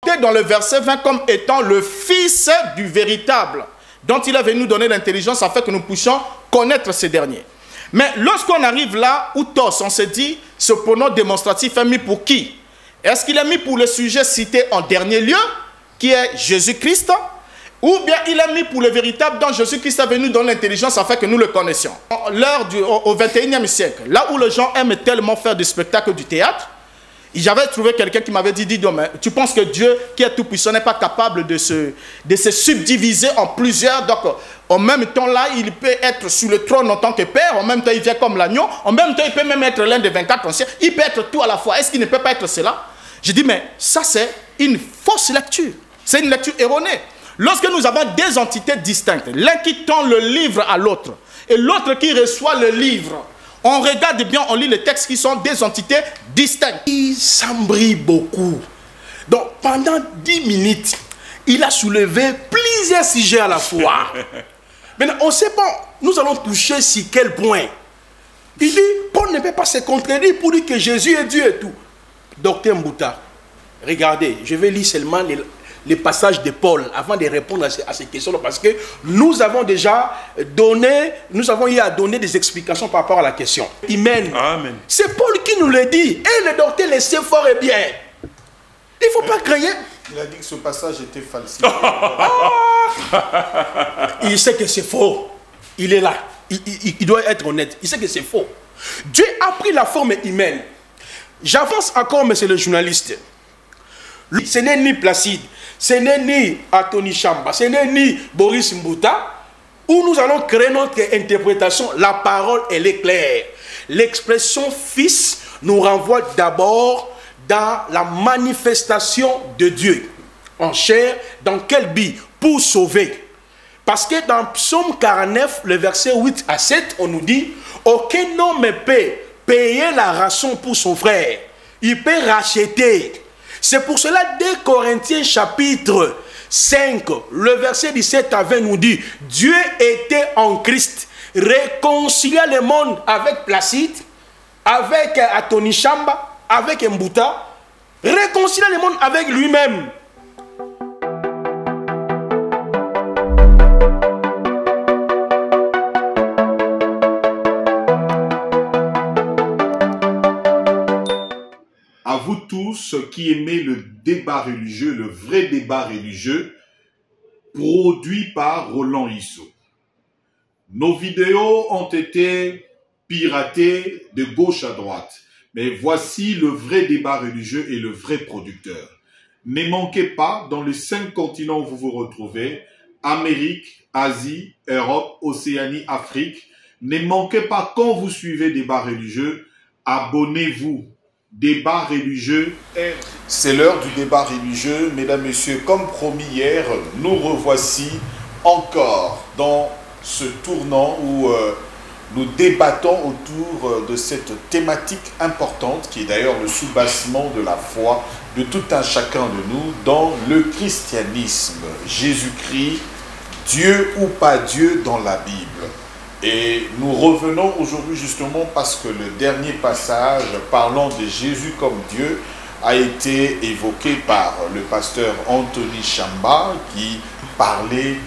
Dans le verset 20 comme étant le Fils du véritable, dont il est venu nous donner l'intelligence afin que nous puissions connaître ces derniers. Mais lorsqu'on arrive là où tous, on se dit, ce pronom démonstratif est mis pour qui? Est-ce qu'il est mis pour le sujet cité en dernier lieu, qui est Jésus-Christ, ou bien il est mis pour le véritable dont Jésus-Christ est venu nous donner l'intelligence afin que nous le connaissions? L'heure au 21e siècle, là où les gens aiment tellement faire du spectacle, du théâtre, j'avais trouvé quelqu'un qui m'avait dit, mais tu penses que Dieu, qui est tout-puissant, n'est pas capable de se subdiviser en plusieurs? Donc, en même temps, là, il peut être sur le trône en tant que Père, en même temps, il vient comme l'agneau, en même temps, il peut même être l'un des 24 anciens, il peut être tout à la fois. Est-ce qu'il ne peut pas être cela? J'ai dit, mais ça, c'est une fausse lecture. C'est une lecture erronée. Lorsque nous avons deux entités distinctes, l'un qui tend le livre à l'autre, et l'autre qui reçoit le livre, on regarde bien, on lit les textes qui sont des entités distinctes. Il s'embrouille beaucoup. Donc, pendant 10 minutes, il a soulevé plusieurs sujets à la fois. Maintenant, on ne sait pas, nous allons toucher sur quel point. Il dit, Paul ne peut pas se contredire pour dire que Jésus est Dieu et tout. Docteur Mbouta, regardez, je vais lire seulement les passages de Paul avant de répondre à ces questions-là, parce que nous avons déjà donné, nous avons eu à donner des explications par rapport à la question. Amen. Amen. C'est Paul qui nous le dit, et le docteur le sait fort et bien. Il ne faut pas créer. Il a dit que ce passage était falsifié. Il sait que c'est faux. Il est là. Il doit être honnête. Il sait que c'est faux. Dieu a pris la forme humaine. J'avance encore, monsieur le journaliste. Ce n'est ni Placide, ce n'est ni Anthony Chamba, ce n'est ni Boris Mbouta, où nous allons créer notre interprétation. La parole, elle est claire. L'expression fils nous renvoie d'abord dans la manifestation de Dieu en chair. Dans quel but? Pour sauver. Parce que dans Psaume 49, le verset 8 à 7, on nous dit, aucun homme peut payer la rançon pour son frère. Il peut racheter. C'est pour cela, dès Corinthiens chapitre 5, le verset 17 à 20 nous dit, Dieu était en Christ, réconcilia le monde avec Placide, avec Anthony Chamba, avec Mbouta, réconcilia le monde avec lui-même. À vous tous qui aimez le débat religieux, le vrai débat religieux, produit par Roland Issou. Nos vidéos ont été piratées de gauche à droite, mais voici le vrai débat religieux et le vrai producteur. Ne manquez pas, dans les 5 continents où vous vous retrouvez, Amérique, Asie, Europe, Océanie, Afrique, ne manquez pas, quand vous suivez débat religieux, abonnez-vous. Débat religieux. C'est l'heure du débat religieux, mesdames, messieurs. Comme promis hier, nous revoici encore dans ce tournant où nous débattons autour de cette thématique importante qui est d'ailleurs le soubassement de la foi de tout un chacun de nous dans le christianisme. Jésus-Christ, Dieu ou pas Dieu dans la Bible. Et nous revenons aujourd'hui justement parce que le dernier passage parlant de Jésus comme Dieu a été évoqué par le pasteur Anthony Chamba qui parlait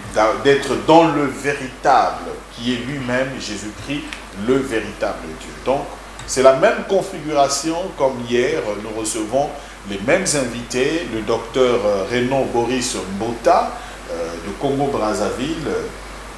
d'être dans le véritable, qui est lui-même Jésus-Christ, le véritable Dieu. Donc c'est la même configuration comme hier, nous recevons les mêmes invités, le docteur Renan Boris Mbouta de Congo-Brazzaville,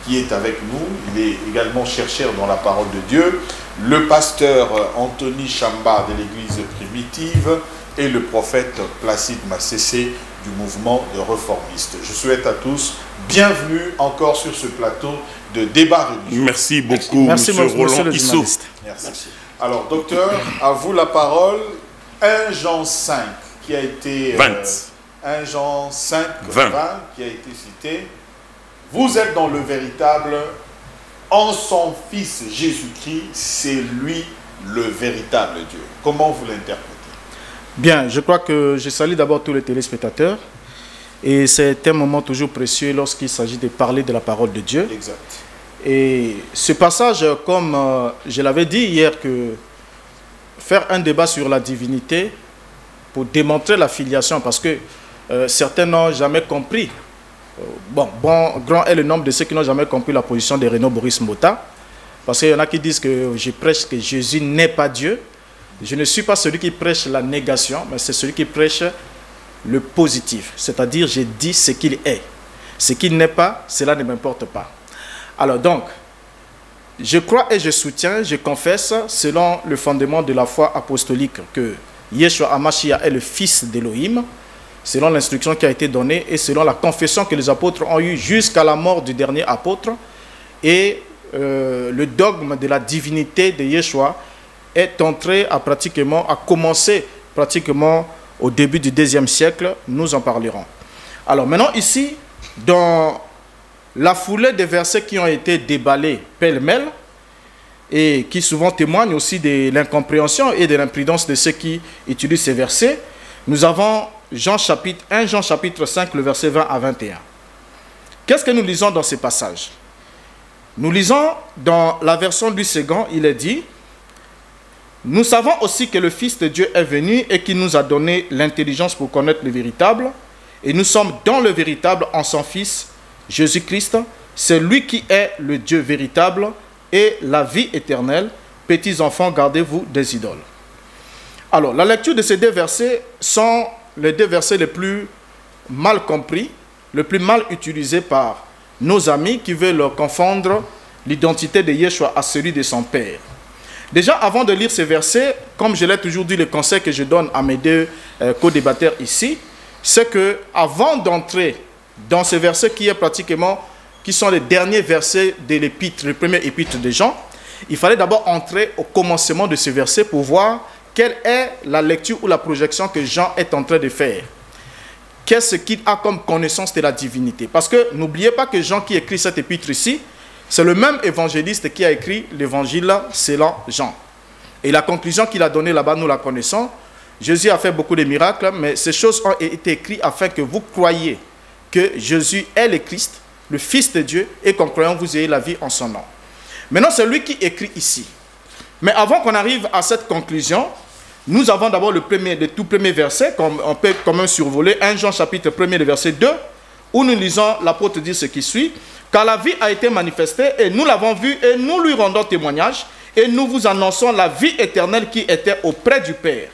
qui est avec nous. Il est également chercheur dans la parole de Dieu. Le pasteur Anthony Chamba de l'église primitive et le prophète Placide Massessé du mouvement de réformistes. Je souhaite à tous bienvenue encore sur ce plateau de débat religieux. Merci beaucoup, monsieur Roland Issou. Merci. Alors, docteur, à vous la parole. 1 Jean 5 qui a été... 1 Jean 5, 20 qui a été cité. Vous êtes dans le véritable, en son Fils Jésus-Christ, c'est lui le véritable Dieu. Comment vous l'interprétez? Bien, je crois que je salue d'abord tous les téléspectateurs. Et c'est un moment toujours précieux lorsqu'il s'agit de parler de la parole de Dieu. Exact. Et ce passage, comme je l'avais dit hier, que faire un débat sur la divinité pour démontrer la filiation, parce que certains n'ont jamais compris. Grand est le nombre de ceux qui n'ont jamais compris la position de Renaud Boris Mota. Parce qu'il y en a qui disent que je prêche que Jésus n'est pas Dieu. Je ne suis pas celui qui prêche la négation, mais c'est celui qui prêche le positif. C'est-à-dire, j'ai dit ce qu'il est. Ce qu'il n'est pas, cela ne m'importe pas. Alors donc, je crois et je soutiens, je confesse, selon le fondement de la foi apostolique, que Yeshua HaMashiach est le fils d'Élohim, selon l'instruction qui a été donnée et selon la confession que les apôtres ont eue jusqu'à la mort du dernier apôtre. Et le dogme de la divinité de Yeshua est entré à commencer pratiquement au début du IIe siècle. Nous en parlerons. Alors maintenant ici, dans la foulée des versets qui ont été déballés pêle-mêle et qui souvent témoignent aussi de l'incompréhension et de l'imprudence de ceux qui utilisent ces versets, nous avons Jean chapitre 5, le verset 20 à 21. Qu'est-ce que nous lisons dans ces passages? Nous lisons dans la version du second, il est dit: nous savons aussi que le Fils de Dieu est venu et qu'il nous a donné l'intelligence pour connaître le véritable. Et nous sommes dans le véritable en son Fils, Jésus-Christ. C'est lui qui est le Dieu véritable et la vie éternelle. Petits enfants, gardez-vous des idoles. Alors, la lecture de ces deux versets sont les deux versets les plus mal compris, les plus mal utilisés par nos amis qui veulent confondre l'identité de Yeshua à celui de son Père. Déjà, avant de lire ces versets, comme je l'ai toujours dit, le conseil que je donne à mes deux co-débatteurs ici, c'est que avant d'entrer dans ces versets qui sont les derniers versets de l'épître, le premier épître de Jean, il fallait d'abord entrer au commencement de ces versets pour voir quelle est la lecture ou la projection que Jean est en train de faire. Qu'est-ce qu'il a comme connaissance de la divinité? Parce que n'oubliez pas que Jean qui écrit cet épître ici, c'est le même évangéliste qui a écrit l'évangile selon Jean. Et la conclusion qu'il a donnée là-bas, nous la connaissons. Jésus a fait beaucoup de miracles, mais ces choses ont été écrites afin que vous croyiez que Jésus est le Christ, le Fils de Dieu, et qu'en croyant, vous ayez la vie en son nom. Maintenant, c'est lui qui écrit ici. Mais avant qu'on arrive à cette conclusion, nous avons d'abord le tout premier verset, on peut quand même survoler, 1 Jean chapitre 1, le verset 2, où nous lisons l'apôtre dire ce qui suit: car la vie a été manifestée et nous l'avons vue et nous lui rendons témoignage et nous vous annonçons la vie éternelle qui était auprès du Père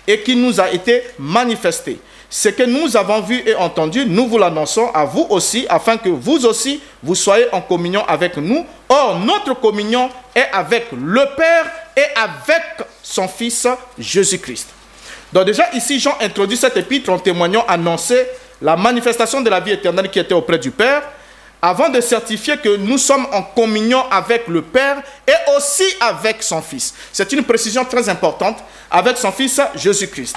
et qui nous a été manifestée. Ce que nous avons vu et entendu, nous vous l'annonçons à vous aussi, afin que vous aussi, vous soyez en communion avec nous. Or, notre communion est avec le Père et avec son Fils Jésus-Christ. Donc déjà, ici, Jean introduit cet épître en témoignant, annoncer la manifestation de la vie éternelle qui était auprès du Père, avant de certifier que nous sommes en communion avec le Père et aussi avec son Fils. C'est une précision très importante, avec son Fils Jésus-Christ.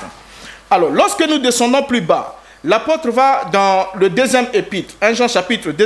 Alors, lorsque nous descendons plus bas, l'apôtre va dans le deuxième épître, 1 Jean chapitre 2,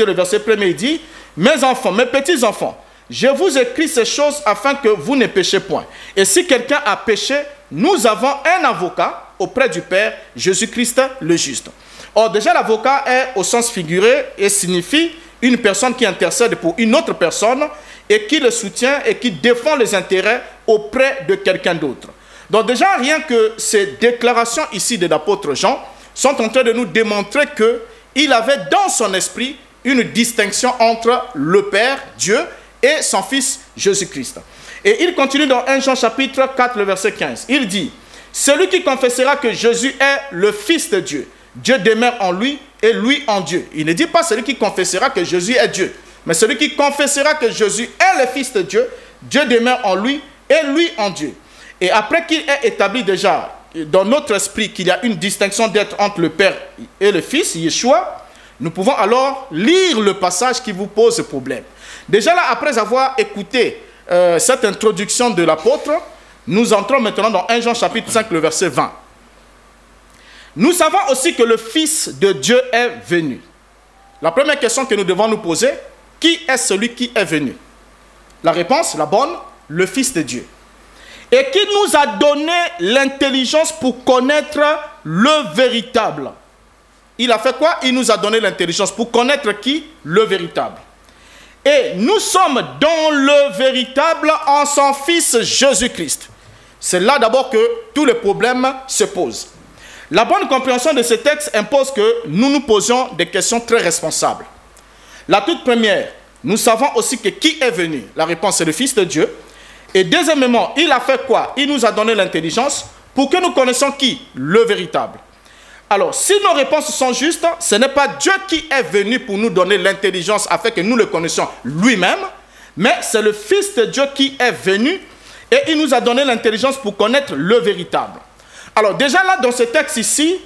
le verset 1, il dit: mes enfants, mes petits enfants, je vous écris ces choses afin que vous ne péchez point. Et si quelqu'un a péché, nous avons un avocat auprès du Père, Jésus-Christ le juste. Or, déjà, l'avocat est au sens figuré et signifie une personne qui intercède pour une autre personne et qui le soutient et qui défend les intérêts auprès de quelqu'un d'autre. Donc déjà, rien que ces déclarations ici de l'apôtre Jean sont en train de nous démontrer qu'il avait dans son esprit une distinction entre le Père, Dieu, et son Fils Jésus-Christ. Et il continue dans 1 Jean chapitre 4, le verset 15. Il dit: celui qui confessera que Jésus est le Fils de Dieu, Dieu demeure en lui et lui en Dieu. Il ne dit pas celui qui confessera que Jésus est Dieu, mais celui qui confessera que Jésus est le Fils de Dieu, Dieu demeure en lui et lui en Dieu. Et après qu'il ait établi déjà dans notre esprit qu'il y a une distinction d'être entre le Père et le Fils, Yeshua, nous pouvons alors lire le passage qui vous pose problème. Déjà là, après avoir écouté cette introduction de l'apôtre, nous entrons maintenant dans 1 Jean chapitre 5, le verset 20. Nous savons aussi que le Fils de Dieu est venu. La première question que nous devons nous poser: qui est celui qui est venu? La réponse, la bonne: le Fils de Dieu. Et qui nous a donné l'intelligence pour connaître le véritable. Il a fait quoi? Il nous a donné l'intelligence pour connaître qui? Le véritable. Et nous sommes dans le véritable en son Fils Jésus-Christ. C'est là d'abord que tous les problèmes se posent. La bonne compréhension de ce texte impose que nous nous posions des questions très responsables. La toute première, nous savons aussi que qui est venu? La réponse est le Fils de Dieu. Et deuxièmement, il a fait quoi? Il nous a donné l'intelligence pour que nous connaissions qui? Le véritable. Alors, si nos réponses sont justes, ce n'est pas Dieu qui est venu pour nous donner l'intelligence afin que nous le connaissions lui-même, mais c'est le Fils de Dieu qui est venu et il nous a donné l'intelligence pour connaître le véritable. Alors, déjà là, dans ce texte ici,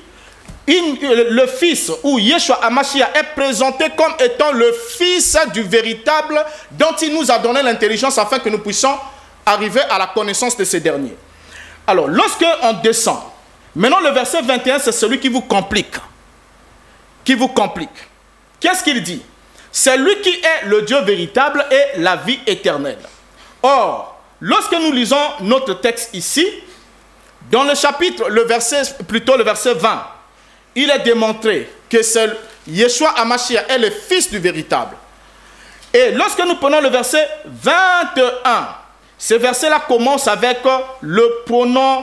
le Fils ou Yeshua HaMashiach est présenté comme étant le Fils du véritable dont il nous a donné l'intelligence afin que nous puissions arriver à la connaissance de ces derniers. Alors, lorsque on descend, maintenant le verset 21, c'est celui qui vous complique. Qui vous complique. Qu'est-ce qu'il dit? C'est lui qui est le Dieu véritable et la vie éternelle. Or, lorsque nous lisons notre texte ici, dans le chapitre, le verset 20, il est démontré que Yeshua HaMashiach est le Fils du véritable. Et lorsque nous prenons le verset 21, ce verset-là commence avec le pronom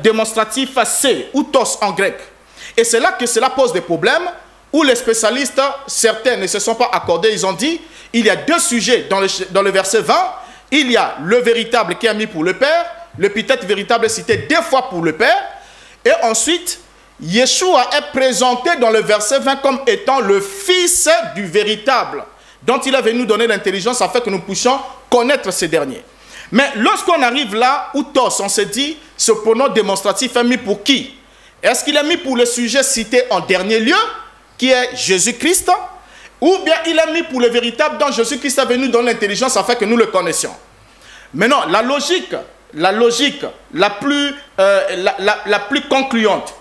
démonstratif c'est, ou tos en grec. Et c'est là que cela pose des problèmes, où les spécialistes, certains ne se sont pas accordés, ils ont dit, il y a deux sujets dans le verset 20, il y a le véritable qui est mis pour le Père, l'épithète véritable est cité 2 fois pour le Père, et ensuite, Yeshua est présenté dans le verset 20 comme étant le Fils du véritable, dont il est venu nous donner l'intelligence afin que nous puissions connaître ces derniers. Mais lorsqu'on arrive là, où tos, on se dit, ce pronom démonstratif est mis pour qui? Est-ce qu'il est mis pour le sujet cité en dernier lieu, qui est Jésus-Christ, ou bien il est mis pour le véritable dont Jésus-Christ est venu nous donner l'intelligence afin que nous le connaissions? Maintenant, la logique la plus concluante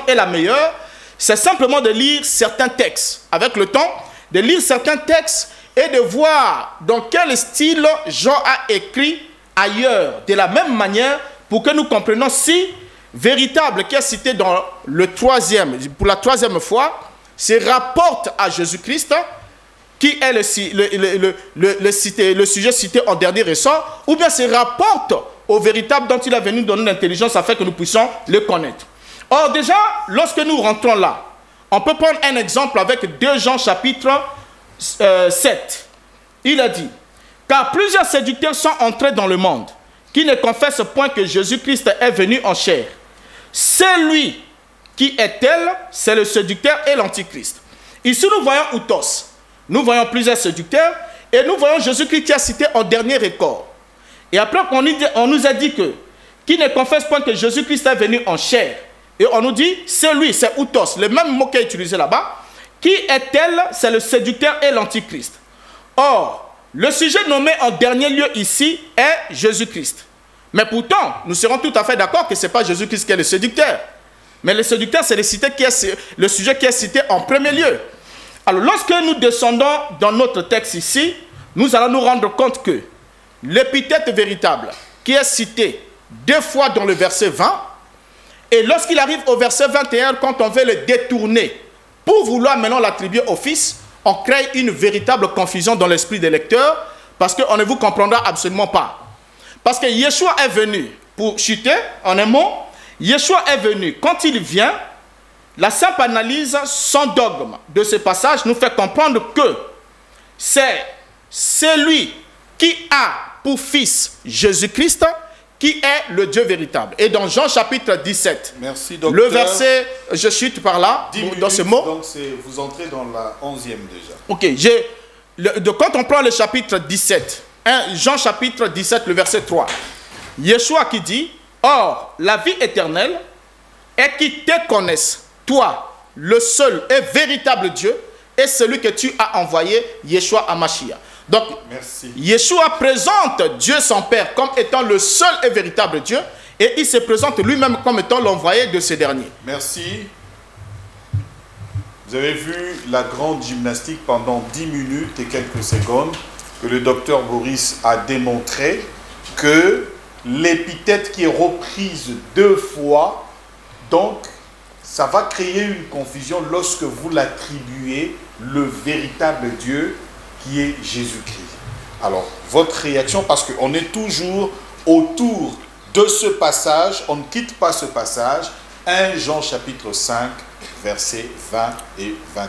et la meilleure, c'est simplement de lire certains textes. Avec le temps, de lire certains textes et de voir dans quel style Jean a écrit ailleurs, de la même manière, pour que nous comprenions si véritable qui est cité dans pour la troisième fois, se rapporte à Jésus-Christ, qui est le sujet cité en dernier ressort, ou bien se rapporte au véritable dont il est venu donner l'intelligence afin que nous puissions le connaître. Or déjà, lorsque nous rentrons là, on peut prendre un exemple avec 2 Jean chapitre 7. Il a dit, car plusieurs séducteurs sont entrés dans le monde, qui ne confessent point que Jésus-Christ est venu en chair. Celui qui est tel, c'est le séducteur et l'antichrist. Ici nous voyons Outos. Nous voyons plusieurs séducteurs et nous voyons Jésus-Christ qui a cité en dernier record. Et après, on nous a dit que qui ne confesse point que Jésus-Christ est venu en chair. Et on nous dit, c'est lui, c'est Outos, le même mot qui est utilisé là-bas. Qui est tel? C'est le séducteur et l'antichrist. Or, le sujet nommé en dernier lieu ici est Jésus-Christ. Mais pourtant, nous serons tout à fait d'accord que ce n'est pas Jésus-Christ qui est le séducteur. Mais le séducteur, c'est le sujet qui est cité en premier lieu. Alors, lorsque nous descendons dans notre texte ici, nous allons nous rendre compte que l'épithète véritable qui est citée 2 fois dans le verset 20, et lorsqu'il arrive au verset 21, quand on veut le détourner pour vouloir maintenant l'attribuer au Fils, on crée une véritable confusion dans l'esprit des lecteurs parce qu'on ne vous comprendra absolument pas. Parce que Yeshua est venu, pour chuter en un mot, Yeshua est venu, quand il vient, la simple analyse sans dogme de ce passage nous fait comprendre que c'est celui qui a pour fils Jésus-Christ qui est le Dieu véritable. Et dans Jean chapitre 17, merci, docteur. Le verset, je chute par là, dans ce mot. Donc vous entrez dans la 11e déjà. Ok, quand on prend le chapitre 17, Jean chapitre 17, le verset 3, Yeshua qui dit, or, la vie éternelle est qu'ils te connaissent, toi, le seul et véritable Dieu, et celui que tu as envoyé, Yeshua HaMashiach. Donc, merci. Yeshua présente Dieu son Père comme étant le seul et véritable Dieu, et il se présente lui-même comme étant l'envoyé de ce dernier. Merci. Vous avez vu la grande gymnastique pendant 10 minutes et quelques secondes que le docteur Boris a démontré que l'épithète qui est reprise 2 fois, donc ça va créer une confusion lorsque vous l'attribuez le véritable Dieu qui est Jésus-Christ. Alors, votre réaction, parce qu'on est toujours autour de ce passage, on ne quitte pas ce passage, 1 Jean chapitre 5, versets 20 et 21.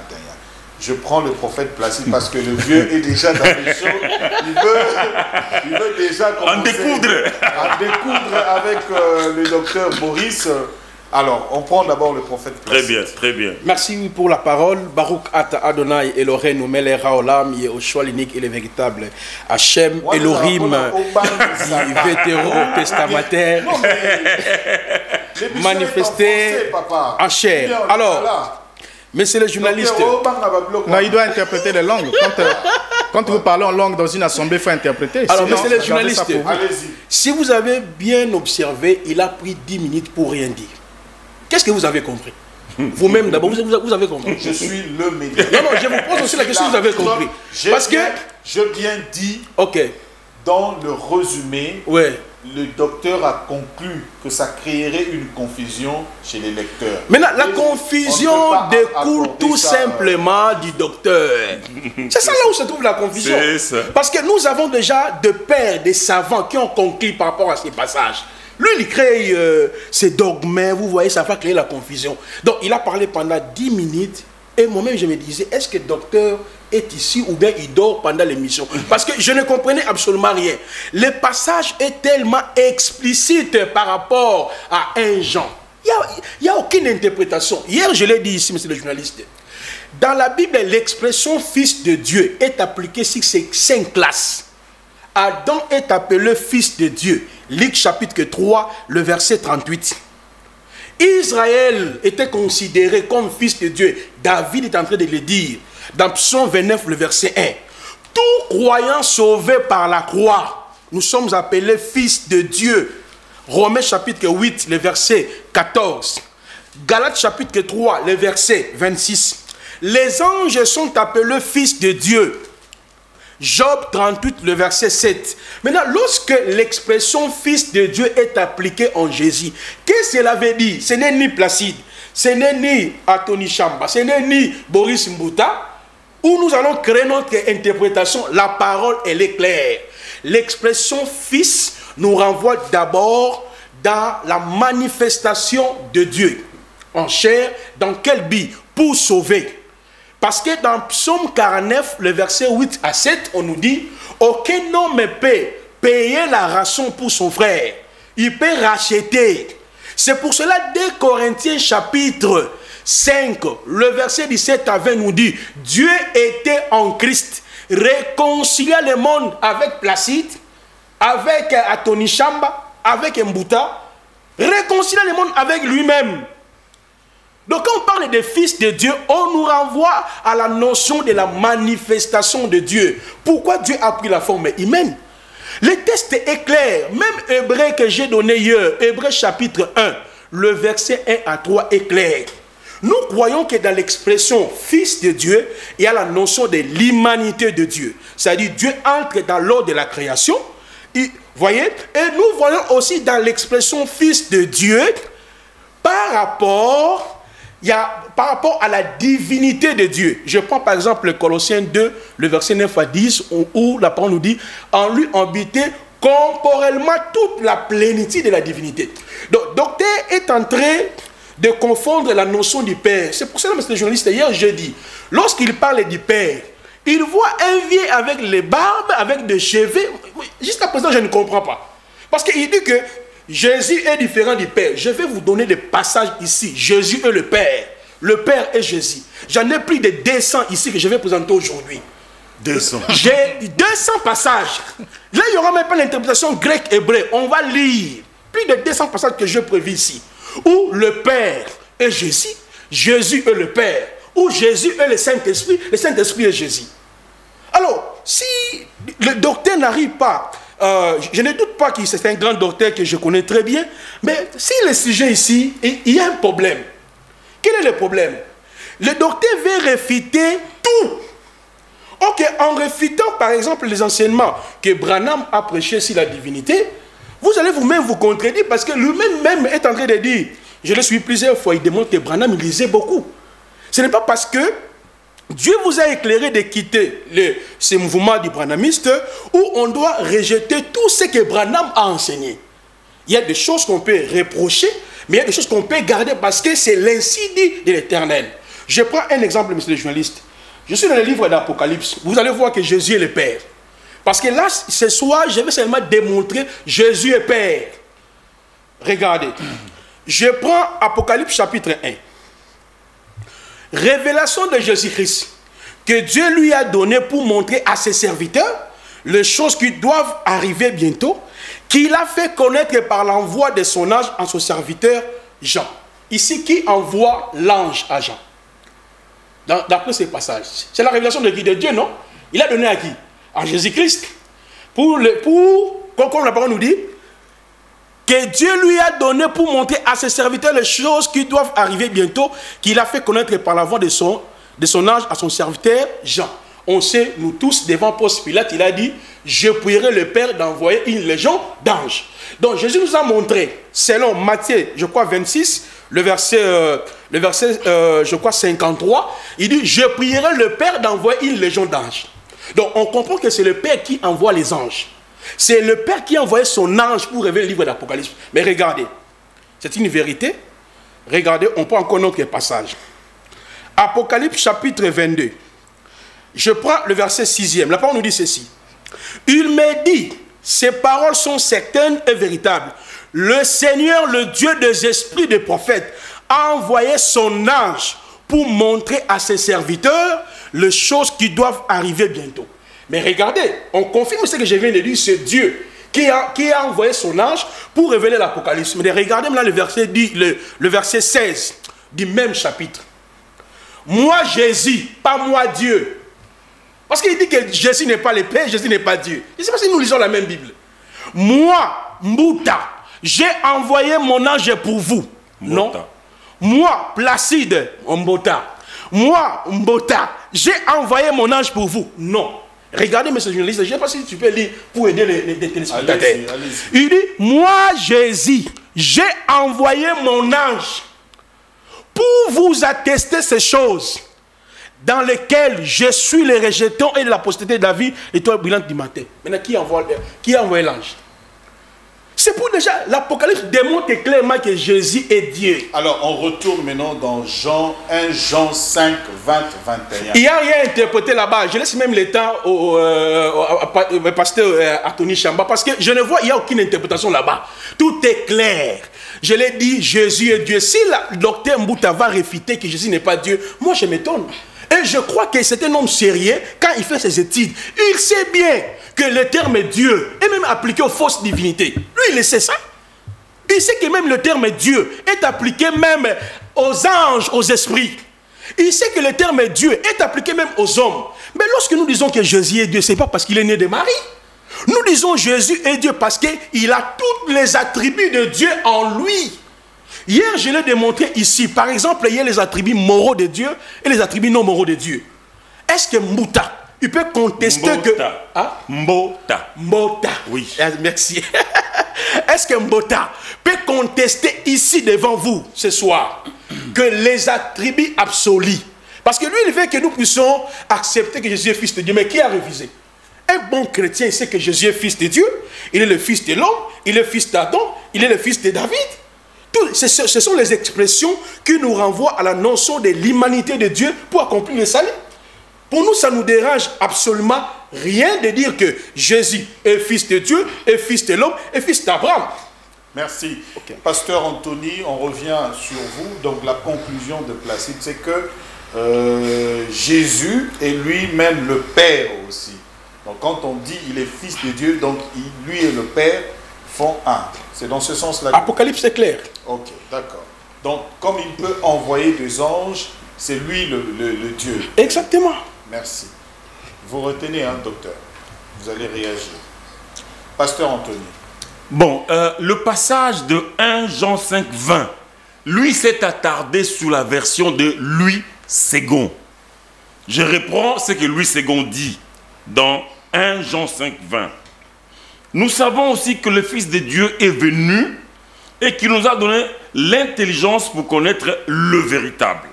Je prends le prophète Placide parce que le vieux est déjà dans les choses. Il veut déjà commencer à découdre avec le docteur Boris. Alors, on prend d'abord le prophète Placide. Très bien, très bien. Merci pour la parole. Baruch Ata Adonai Elohim Umele Haolam Yehoshua l'unique et le véritable Hachem Elohim vétéro testamentaire manifesté en chair. Alors, monsieur le journaliste, non, il doit interpréter les langues. Quand vous parlez en langue dans une assemblée, il faut interpréter. Alors, sinon, monsieur le journaliste, si vous avez bien observé, il a pris 10 minutes pour rien dire. Qu'est-ce que vous avez compris? Vous-même d'abord, vous avez compris. Je suis le médiateur. Non, non, je vous pose aussi la question, vous avez compris. Parce que... Je viens dit, ok, dans le résumé, ouais, le docteur a conclu que ça créerait une confusion chez les lecteurs. Maintenant, la confusion découle tout simplement du docteur. C'est ça là où se trouve la confusion. Parce que nous avons déjà de pères, des savants qui ont conclu par rapport à ces passages. Lui, il crée ces dogmes, vous voyez, ça va créer la confusion. Donc, il a parlé pendant 10 minutes. Et moi-même, je me disais, est-ce que le docteur est ici ou bien il dort pendant l'émission? Parce que je ne comprenais absolument rien. Le passage est tellement explicite par rapport à 1 Jean. Il n'y a aucune interprétation. Hier, je l'ai dit ici, monsieur le journaliste. Dans la Bible, l'expression fils de Dieu est appliquée sur ces 5 classes. Adam est appelé fils de Dieu. Luc chapitre 3, le verset 38. Israël était considéré comme fils de Dieu. David est en train de le dire. Dans Psaume 29, le verset 1. Tout croyant sauvé par la croix, nous sommes appelés fils de Dieu. Romains chapitre 8, le verset 14. Galates chapitre 3, le verset 26. Les anges sont appelés fils de Dieu. Job 38, le verset 7. Maintenant, lorsque l'expression fils de Dieu est appliquée en Jésus, qu'est-ce que cela veut dire? Ce n'est ni Placide, ce n'est ni Anthony Chamba, ce n'est ni Boris Mbouta, où nous allons créer notre interprétation. La parole, elle est claire. L'expression fils nous renvoie d'abord dans la manifestation de Dieu en chair. Dans quel but? Pour sauver. Parce que dans Psaume 49, le verset 8 à 7, on nous dit « Aucun homme peut payer la rançon pour son frère. Il peut racheter. » C'est pour cela, dès Corinthiens chapitre 5, le verset 17 à 20 nous dit « Dieu était en Christ, réconcilia le monde avec Placide, avec Anthony Chamba, avec Mbouta, réconcilia le monde avec lui-même. » Donc quand on parle des fils de Dieu, on nous renvoie à la notion de la manifestation de Dieu. Pourquoi Dieu a pris la forme humaine? Le texte est clair. Même Hébreu que j'ai donné hier, Hébreu chapitre 1, le verset 1 à 3 est clair. Nous croyons que dans l'expression fils de Dieu, il y a la notion de l'humanité de Dieu. C'est-à-dire Dieu entre dans l'ordre de la création. Voyez? Et nous voyons aussi dans l'expression fils de Dieu par rapport à la divinité de Dieu. Je prends par exemple le Colossiens 2, le verset 9 à 10, où la parole nous dit « En lui habitait corporellement toute la plénitude de la divinité. » Donc, docteur est en train de confondre la notion du Père. C'est pour cela, monsieur le journaliste, hier jeudi, lorsqu'il parle du Père, il voit un vieux avec les barbes, avec des cheveux. Jusqu'à présent, je ne comprends pas. Parce qu'il dit que Jésus est différent du Père. Je vais vous donner des passages ici. Jésus est le Père. Le Père est Jésus. J'en ai pris des 200 ici que je vais présenter aujourd'hui. 200. J'ai 200 passages. Là, il n'y aura même pas l'interprétation grecque-hébreu. On va lire plus de 200 passages que je prévis ici. Où le Père est Jésus. Jésus est le Père. Où Jésus est le Saint-Esprit. Le Saint-Esprit est Jésus. Alors, si le docteur n'arrive pas... je ne doute pas que c'est un grand docteur que je connais très bien, mais si le sujet ici, il y a un problème. Quel est le problème? Le docteur veut réfuter tout. Ok, en réfutant par exemple les enseignements que Branham a prêchés sur la divinité, vous allez vous-même vous contredire parce que lui-même est en train de dire, je le suis plusieurs fois, il démontre que Branham il lisait beaucoup. Ce n'est pas parce que Dieu vous a éclairé de quitter ce mouvement du branhamiste où on doit rejeter tout ce que Branham a enseigné. Il y a des choses qu'on peut reprocher, Mais il y a des choses qu'on peut garder parce que c'est l'ainsi dit de l'Éternel. Je prends un exemple, monsieur le journaliste. Je suis dans le livre d'Apocalypse. Vous allez voir que Jésus est le Père. Parce que là, ce soir, je vais seulement démontrer Jésus est Père. Regardez. Je prends Apocalypse chapitre 1. Révélation de Jésus-Christ que Dieu lui a donné pour montrer à ses serviteurs les choses qui doivent arriver bientôt, qu'il a fait connaître par l'envoi de son ange en son serviteur Jean. Ici, qui envoie l'ange à Jean? D'après ces passages. C'est la révélation de Dieu, non? Il a donné à qui? À Jésus-Christ. Comme la parole nous dit, que Dieu lui a donné pour montrer à ses serviteurs les choses qui doivent arriver bientôt, qu'il a fait connaître par la voix de son ange à son serviteur Jean. On sait, nous tous, devant Ponce Pilate, il a dit, je prierai le Père d'envoyer une légion d'anges. Donc Jésus nous a montré, selon Matthieu, je crois 26, le verset je crois 53, il dit, je prierai le Père d'envoyer une légion d'anges. Donc on comprend que c'est le Père qui envoie les anges. C'est le Père qui a envoyé son ange pour révéler le livre d'Apocalypse. Mais regardez, c'est une vérité. Regardez, on prend encore notre passage. Apocalypse chapitre 22. Je prends le verset 6e. La parole nous dit ceci. Il me dit, ces paroles sont certaines et véritables. Le Seigneur, le Dieu des esprits des prophètes, a envoyé son ange pour montrer à ses serviteurs les choses qui doivent arriver bientôt. Mais regardez, on confirme ce que je viens de dire, c'est Dieu qui a envoyé son ange pour révéler l'Apocalypse. Mais regardez maintenant le verset 16 du même chapitre. Moi Jésus, pas moi Dieu. Parce qu'il dit que Jésus n'est pas le Père, Jésus n'est pas Dieu. Je ne sais pas si nous lisons la même Bible. Moi, Mbouta, j'ai envoyé mon ange pour vous. Mbota. Non. Moi, Placide, Mbota. Moi, Mbota, j'ai envoyé mon ange pour vous. Non. Regardez, monsieur le journaliste, je ne sais pas si tu peux lire pour aider les téléspectateurs. Allez-y. Il dit, moi, Jésus, j'ai envoyé mon ange pour vous attester ces choses dans lesquelles je suis le rejeton et la postérité de David, l'étoile brillante du matin. Maintenant, qui a envoyé l'ange? C'est pour déjà, l'Apocalypse démontre clairement que Jésus est Dieu. Alors, on retourne maintenant dans 1 Jean 5, 20, 21. Il n'y a rien interprété là-bas. Je laisse même le temps au pasteur Anthony Chamba, parce que je ne vois, il n'y a aucune interprétation là-bas. Tout est clair. Je l'ai dit, Jésus est Dieu. Si le docteur Mbouta va réfuter que Jésus n'est pas Dieu, moi je m'étonne. Et je crois que c'est un homme sérieux quand il fait ses études. Il sait bien que le terme Dieu est même appliqué aux fausses divinités. Lui, il sait ça. Il sait que même le terme Dieu est appliqué même aux anges, aux esprits. Il sait que le terme Dieu est appliqué même aux hommes. Mais lorsque nous disons que Jésus est Dieu, ce n'est pas parce qu'il est né de Marie. Nous disons Jésus est Dieu parce qu'il a tous les attributs de Dieu en lui. Hier, je l'ai démontré ici. Par exemple, il y a les attributs moraux de Dieu et les attributs non moraux de Dieu. Est-ce que Mbouta, il peut contester Mbota. que... Hein? Mbota. Mbota. Oui. Merci. Est-ce que Mbota peut contester ici devant vous ce soir que les attributs absolus, parce que lui, il veut que nous puissions accepter que Jésus est fils de Dieu, mais qui a refusé? Un bon chrétien sait que Jésus est fils de Dieu, il est le fils de l'homme, il est le fils d'Adam, il est le fils de David. Ce sont les expressions qui nous renvoient à la notion de l'humanité de Dieu pour accomplir le salut. Pour nous, ça ne nous dérange absolument rien de dire que Jésus est fils de Dieu, est fils de l'homme, est fils d'Abraham. Merci. Okay. Pasteur Anthony, on revient sur vous. Donc la conclusion de Placide, c'est que Jésus est lui-même le Père aussi. Donc quand on dit il est fils de Dieu, donc lui et le Père font un. C'est dans ce sens-là. Apocalypse, c'est clair. Ok, d'accord. Donc, comme il peut envoyer des anges, c'est lui le Dieu. Exactement. Merci. Vous retenez, hein, docteur. Vous allez réagir. Pasteur Anthony. Bon, le passage de 1 Jean 5, 20, lui s'est attardé sur la version de Louis II. Je reprends ce que Louis II dit dans 1 Jean 5, 20. Nous savons aussi que le Fils de Dieu est venu et qu'il nous a donné l'intelligence pour connaître le véritable.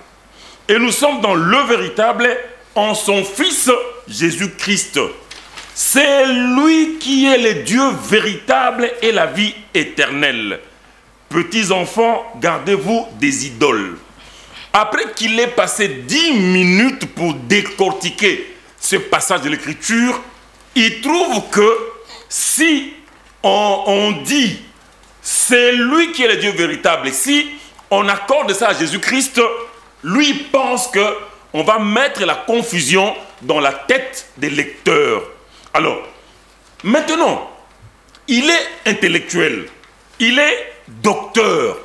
Et nous sommes dans le véritable en son Fils Jésus-Christ. C'est lui qui est le Dieu véritable et la vie éternelle. petits enfants, gardez-vous des idoles. Après qu'il ait passé 10 minutes pour décortiquer ce passage de l'Écriture, il trouve que si on dit c'est lui qui est le Dieu véritable, et si on accorde ça à Jésus-Christ, lui pense qu'on va mettre la confusion dans la tête des lecteurs. Alors, maintenant, il est intellectuel, il est docteur.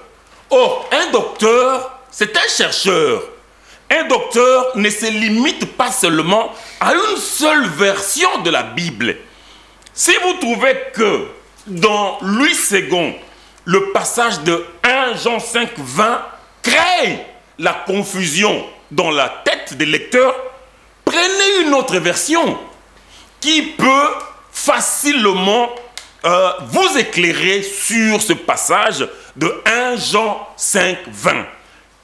Or, un docteur, c'est un chercheur. Un docteur ne se limite pas seulement à une seule version de la Bible. Si vous trouvez que dans Louis II, le passage de 1 Jean 5, 20 crée la confusion dans la tête des lecteurs, prenez une autre version qui peut facilement vous éclairer sur ce passage de 1 Jean 5, 20.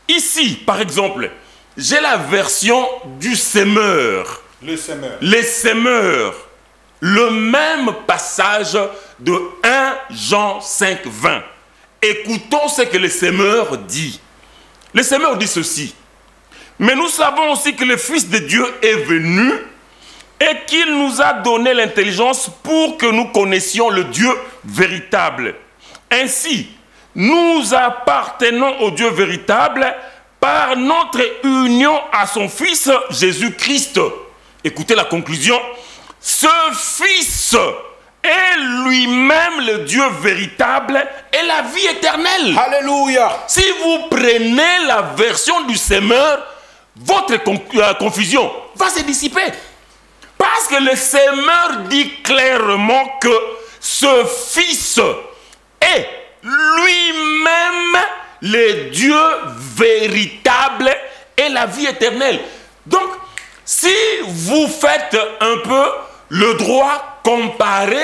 Ici, par exemple, j'ai la version du Semeur. Le Semeur. Les Semeurs. Le même passage de 1 Jean 5, 20. Écoutons ce que le Semeur dit. Le Semeur dit ceci. Mais nous savons aussi que le Fils de Dieu est venu et qu'il nous a donné l'intelligence pour que nous connaissions le Dieu véritable. Ainsi, nous appartenons au Dieu véritable par notre union à son Fils Jésus-Christ. Écoutez la conclusion. Ce Fils est lui-même le Dieu véritable et la vie éternelle. Alléluia. Si vous prenez la version du Semeur, votre confusion va se dissiper. Parce que le Semeur dit clairement que ce Fils est lui-même le Dieu véritable et la vie éternelle. Donc, si vous faites un peu le droit comparé,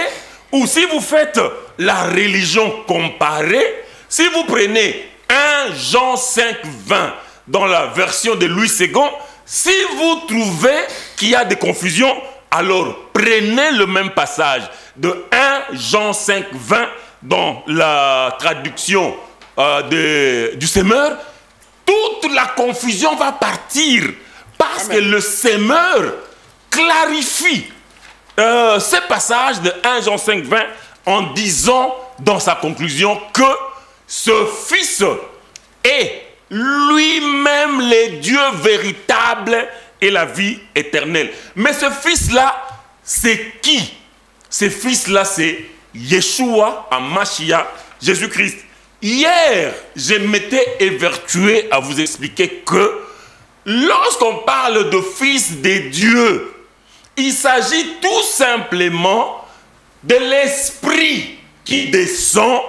ou si vous faites la religion comparée, si vous prenez 1 Jean 5, 20 dans la version de Louis II, si vous trouvez qu'il y a des confusions, alors prenez le même passage de 1 Jean 5, 20 dans la traduction du Semeur, toute la confusion va partir parce que le Semeur clarifie ce passage de 1 Jean 5, 20 en disant dans sa conclusion que ce Fils est lui-même le Dieu véritable et la vie éternelle. Mais ce Fils-là, c'est qui? Ce Fils-là, c'est Yeshua HaMashiach, Jésus-Christ. Hier, je m'étais évertué à vous expliquer que lorsqu'on parle de Fils de Dieu, il s'agit tout simplement de l'Esprit qui descend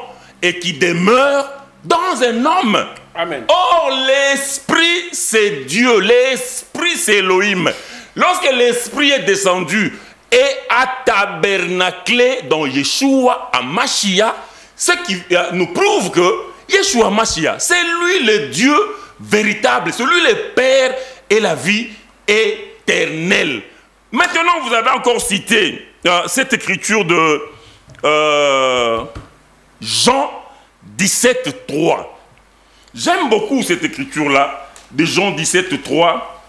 et qui demeure dans un homme. Amen. Or, l'Esprit, c'est Dieu. L'Esprit, c'est Elohim. Lorsque l'Esprit est descendu et a tabernaclé dans Yeshua HaMashiach, ce qui nous prouve que Yeshua HaMashiach, c'est lui le Dieu véritable, c'est lui le Père et la vie éternelle. Maintenant, vous avez encore cité cette écriture de Jean 17, 3. J'aime beaucoup cette écriture-là, de Jean 17, 3,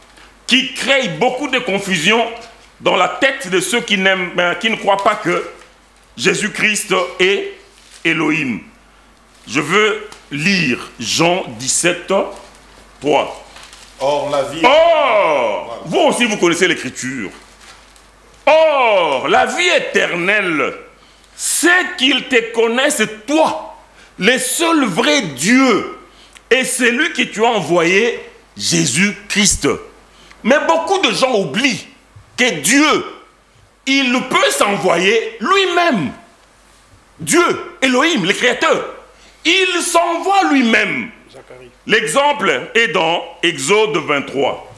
qui crée beaucoup de confusion dans la tête de ceux qui ne croient pas que Jésus-Christ est Elohim. Je veux lire Jean 17, 3. Or, la vie... Or, vous aussi vous connaissez l'écriture. Or, la vie éternelle, c'est qu'ils te connaissent toi, le seul vrai Dieu, et c'est lui que tu as envoyé, Jésus-Christ. Mais beaucoup de gens oublient que Dieu, il peut s'envoyer lui-même. Dieu, Elohim, le Créateur, il s'envoie lui-même. L'exemple est dans Exode 23,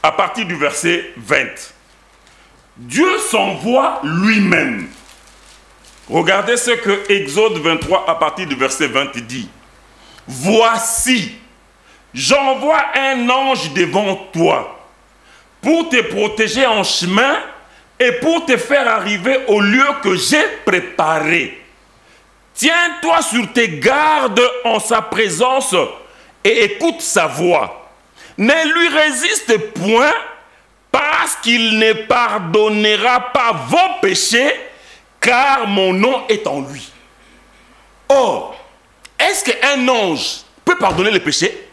à partir du verset 20. Dieu s'envoie lui-même. Regardez ce que Exode 23, à partir du verset 20, dit. Voici, j'envoie un ange devant toi pour te protéger en chemin et pour te faire arriver au lieu que j'ai préparé. Tiens-toi sur tes gardes en sa présence et écoute sa voix. Ne lui résiste point, parce qu'il ne pardonnera pas vos péchés, car mon nom est en lui. Or, est-ce qu'un ange peut pardonner les péchés?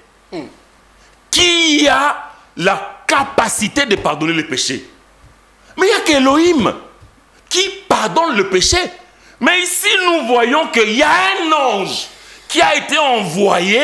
Qui a la capacité de pardonner les péchés? Mais il n'y a qu'Élohim qui pardonne le péché. Mais ici, nous voyons qu'il y a un ange qui a été envoyé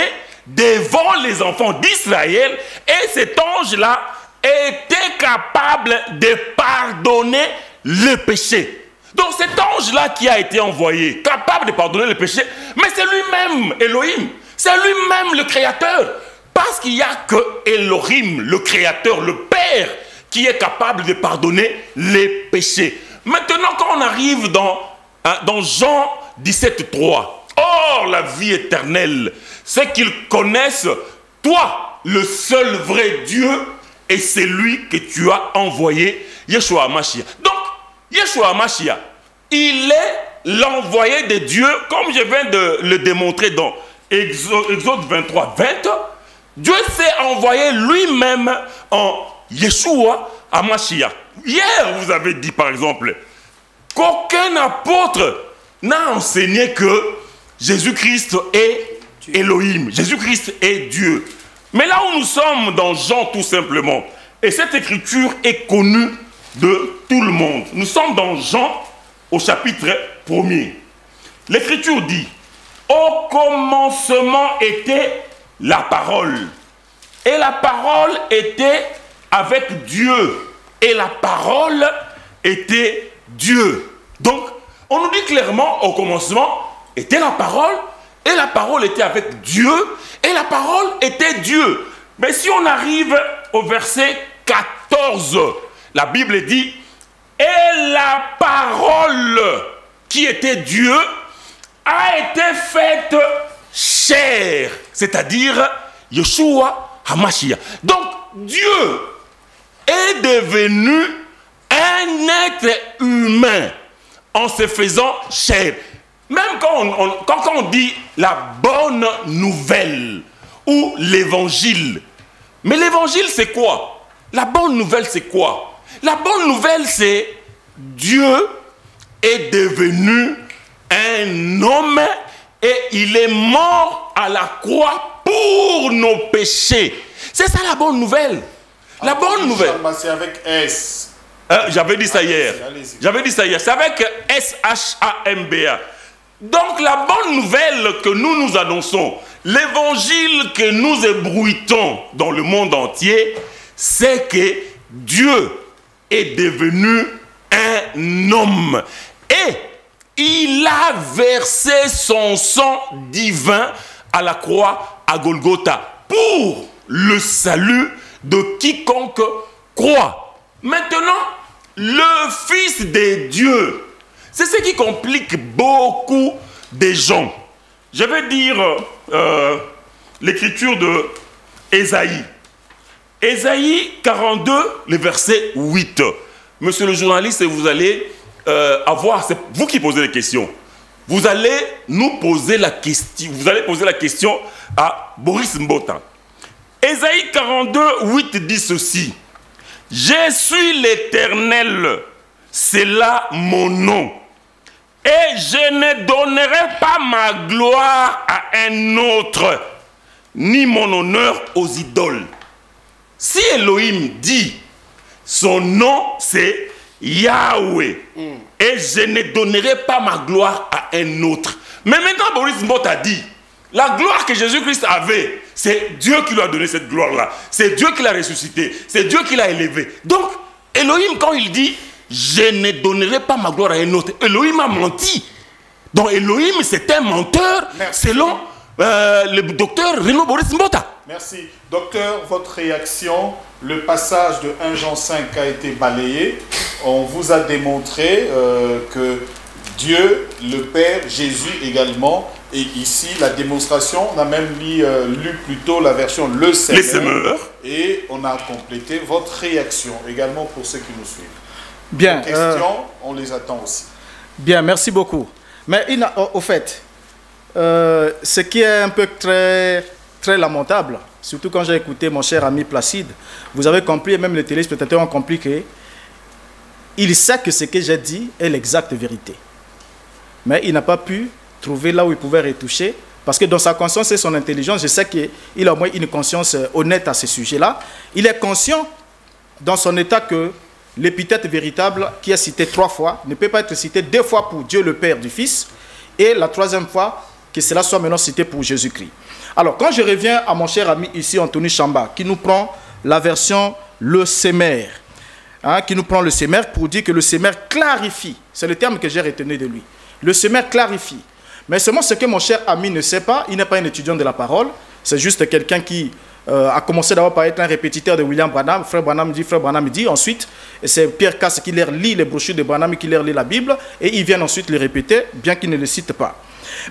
devant les enfants d'Israël, et cet ange-là était capable de pardonner le péché. Donc cet ange-là qui a été envoyé, capable de pardonner le péché, mais c'est lui-même Elohim, c'est lui-même le Créateur. Parce qu'il n'y a que Elohim, le Créateur, le Père, qui est capable de pardonner les péchés. Maintenant, quand on arrive dans Jean 17,3, or la vie éternelle, c'est qu'ils connaissent toi, le seul vrai Dieu, et c'est lui que tu as envoyé, Yeshua HaMashiach. Donc, Yeshua HaMashiach, il est l'envoyé de Dieu, comme je viens de le démontrer dans Exode 23, 20. Dieu s'est envoyé lui-même en Yeshua HaMashiach. Hier, vous avez dit par exemple qu'aucun apôtre n'a enseigné que Jésus-Christ est Elohim, Jésus-Christ est Dieu. Mais là où nous sommes dans Jean tout simplement, et cette écriture est connue de tout le monde. Nous sommes dans Jean au chapitre 1er. L'écriture dit, au commencement était la parole. Et la parole était avec Dieu. Et la parole était Dieu. Donc, on nous dit clairement, au commencement était la parole. Et la parole était avec Dieu. Et la parole était Dieu. Mais si on arrive au verset 14, la Bible dit, et la parole qui était Dieu a été faite chair, c'est-à-dire Yeshua HaMashiach. Donc Dieu est devenu un être humain en se faisant chair. Même quand on dit la bonne nouvelle ou l'évangile. Mais l'évangile c'est quoi? La bonne nouvelle c'est quoi? La bonne nouvelle c'est Dieu est devenu un homme et il est mort à la croix pour nos péchés. C'est ça la bonne nouvelle. La bonne nouvelle. C'est avec S. J'avais dit ça hier. J'avais dit ça hier. C'est avec S-H-A-M-B-A. Donc la bonne nouvelle que nous annonçons, l'évangile que nous ébruitons dans le monde entier, c'est que Dieu est devenu un homme. Et il a versé son sang divin à la croix à Golgotha pour le salut de quiconque croit. Maintenant, le Fils de Dieu, c'est ce qui complique beaucoup de gens. Je vais dire l'écriture de Ésaïe. Ésaïe 42, le verset 8. Monsieur le journaliste, vous allez avoir, c'est vous qui posez les questions. Vous allez nous poser la question, vous allez poser la question à Boris Mbota. Ésaïe 42, 8 dit ceci. Je suis l'Éternel, c'est là mon nom. Et je ne donnerai pas ma gloire à un autre, ni mon honneur aux idoles. Si Elohim dit, son nom c'est Yahweh, et je ne donnerai pas ma gloire à un autre. Mais maintenant, Boris Mbota a dit, la gloire que Jésus-Christ avait, c'est Dieu qui lui a donné cette gloire-là. C'est Dieu qui l'a ressuscité. C'est Dieu qui l'a élevé. Donc, Elohim, quand il dit, je ne donnerai pas ma gloire à un autre, Elohim a menti. Donc, Elohim, c'est un menteur. Merci. Selon le docteur Renaud Boris Mbota. Merci. Docteur, votre réaction, le passage de 1 Jean 5 a été balayé. On vous a démontré que Dieu, le Père, Jésus également, et ici, la démonstration, on a même lu plutôt la version Le Semeur. Et on a complété votre réaction également pour ceux qui nous suivent. Bien. Vos questions, on les attend aussi. Bien, merci beaucoup. Mais au fait, ce qui est un peu très lamentable, surtout quand j'ai écouté mon cher ami Placide, vous avez compris, et même les téléspectateurs ont compris qu'il sait que ce que j'ai dit est l'exacte vérité. Mais il n'a pas pu trouver là où il pouvait retoucher, parce que dans sa conscience et son intelligence, je sais qu'il a au moins une conscience honnête à ce sujet-là. Il est conscient dans son état que l'épithète véritable qui est citée 3 fois ne peut pas être citée 2 fois pour Dieu le Père du Fils, et la 3e fois que cela soit maintenant cité pour Jésus-Christ. Alors, quand je reviens à mon cher ami ici, Anthony Chamba, qui nous prend la version Le Sémère, qui nous prend le Sémère pour dire que le Sémère clarifie, c'est le terme que j'ai retenu de lui. Le Sémère clarifie. Mais seulement ce que mon cher ami ne sait pas, il n'est pas un étudiant de la parole, c'est juste quelqu'un qui a commencé d'abord par être un répétiteur de William Branham. Frère Branham dit, ensuite, c'est Pierre Casse qui leur lit les brochures de Branham, qui leur lit la Bible, et ils viennent ensuite les répéter, bien qu'ils ne le citent pas.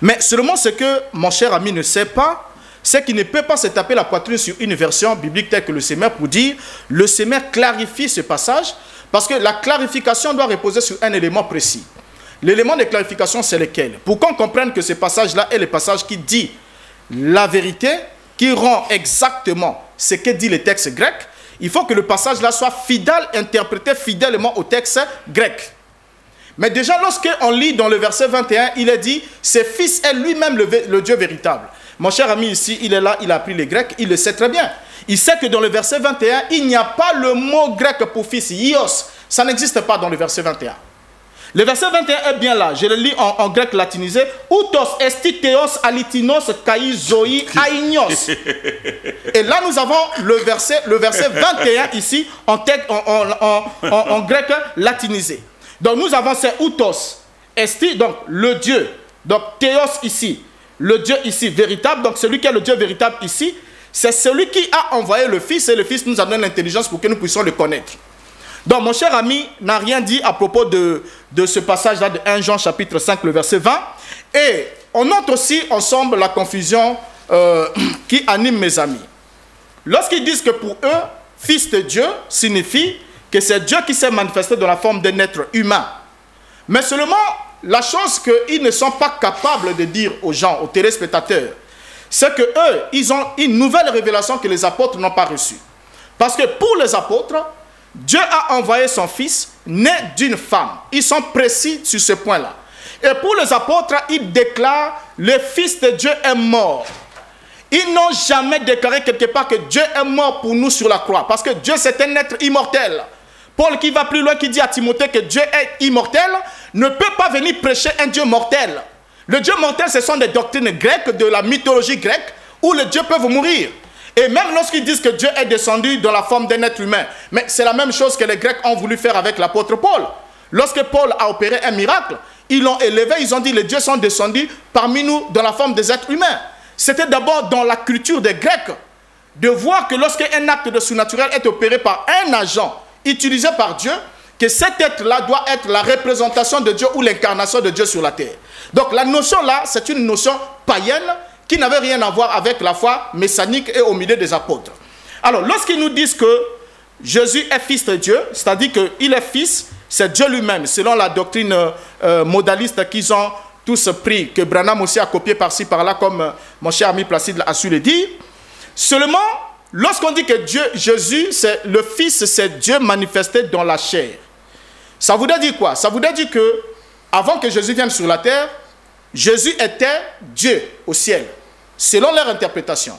Mais seulement ce que mon cher ami ne sait pas, c'est qu'il ne peut pas se taper la poitrine sur une version biblique telle que le Sémère pour dire le Sémère clarifie ce passage, parce que la clarification doit reposer sur un élément précis. L'élément de clarification, c'est lequel? Pour qu'on comprenne que ce passage-là est le passage qui dit la vérité, qui rend exactement ce que dit le texte grec, il faut que le passage-là soit fidèle, interprété fidèlement au texte grec. Mais déjà, lorsqu'on lit dans le verset 21, il est dit « Ce Fils est lui-même le Dieu véritable ». Mon cher ami ici, il est là, il a appris les Grecs, il le sait très bien. Il sait que dans le verset 21, il n'y a pas le mot grec pour fils, ios. Ça n'existe pas dans le verset 21. Le verset 21 est bien là, je le lis en grec latinisé. Outos esti theos alitinos kai zoi aignos. Et là nous avons le verset 21 ici en grec latinisé. Donc nous avons c'est outos esti, donc le Dieu. Donc théos ici, le Dieu ici véritable. Donc celui qui est le Dieu véritable ici, c'est celui qui a envoyé le Fils, et le Fils nous a donné l'intelligence pour que nous puissions le connaître. Donc mon cher ami n'a rien dit à propos de ce passage-là de 1 Jean chapitre 5, le verset 20. Et on note aussi ensemble la confusion qui anime mes amis. Lorsqu'ils disent que pour eux, Fils de Dieu signifie que c'est Dieu qui s'est manifesté dans la forme d'un être humain. Mais seulement, la chose qu'ils ne sont pas capables de dire aux gens, aux téléspectateurs, c'est qu'eux, ils ont une nouvelle révélation que les apôtres n'ont pas reçue. Parce que pour les apôtres, Dieu a envoyé son Fils né d'une femme. Ils sont précis sur ce point-là. Et pour les apôtres, ils déclarent le Fils de Dieu est mort. Ils n'ont jamais déclaré quelque part que Dieu est mort pour nous sur la croix. Parce que Dieu, c'est un être immortel. Paul qui va plus loin, qui dit à Timothée que Dieu est immortel, ne peut pas venir prêcher un Dieu mortel. Le Dieu mortel, ce sont des doctrines grecques, de la mythologie grecque, où les dieux peuvent mourir. Et même lorsqu'ils disent que Dieu est descendu dans la forme d'un être humain, mais c'est la même chose que les Grecs ont voulu faire avec l'apôtre Paul. Lorsque Paul a opéré un miracle, ils l'ont élevé, ils ont dit les dieux sont descendus parmi nous dans la forme des êtres humains. C'était d'abord dans la culture des Grecs de voir que lorsqu'un acte de surnaturel est opéré par un agent utilisé par Dieu, que cet être-là doit être la représentation de Dieu ou l'incarnation de Dieu sur la terre. Donc la notion là, c'est une notion païenne qui n'avait rien à voir avec la foi messianique et au milieu des apôtres. Alors, lorsqu'ils nous disent que Jésus est Fils de Dieu, c'est-à-dire qu'il est Fils, c'est Dieu lui-même, selon la doctrine modaliste qu'ils ont tous pris, que Branham aussi a copié par-ci, par-là, comme mon cher ami Placide a su le dire. Seulement, lorsqu'on dit que Jésus, c'est le Fils, c'est Dieu manifesté dans la chair. Ça voudrait dire quoi? Ça voudrait dire que, avant que Jésus vienne sur la terre, Jésus était Dieu au ciel, selon leur interprétation.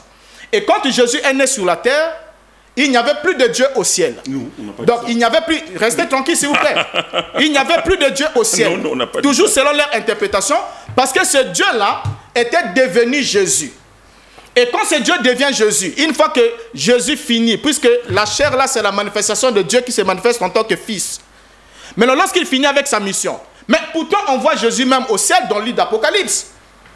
Et quand Jésus est né sur la terre, il n'y avait plus de Dieu au ciel. Non, on n'a pas Donc il n'y avait plus, restez tranquille s'il vous plaît, il n'y avait plus de Dieu au ciel. Non, on n'a pas toujours selon leur interprétation, parce que ce Dieu-là était devenu Jésus. Et quand ce Dieu devient Jésus, une fois que Jésus finit, puisque la chair là c'est la manifestation de Dieu qui se manifeste en tant que Fils. Maintenant lorsqu'il finit avec sa mission, mais pourtant on voit Jésus même au ciel dans le livre d'Apocalypse.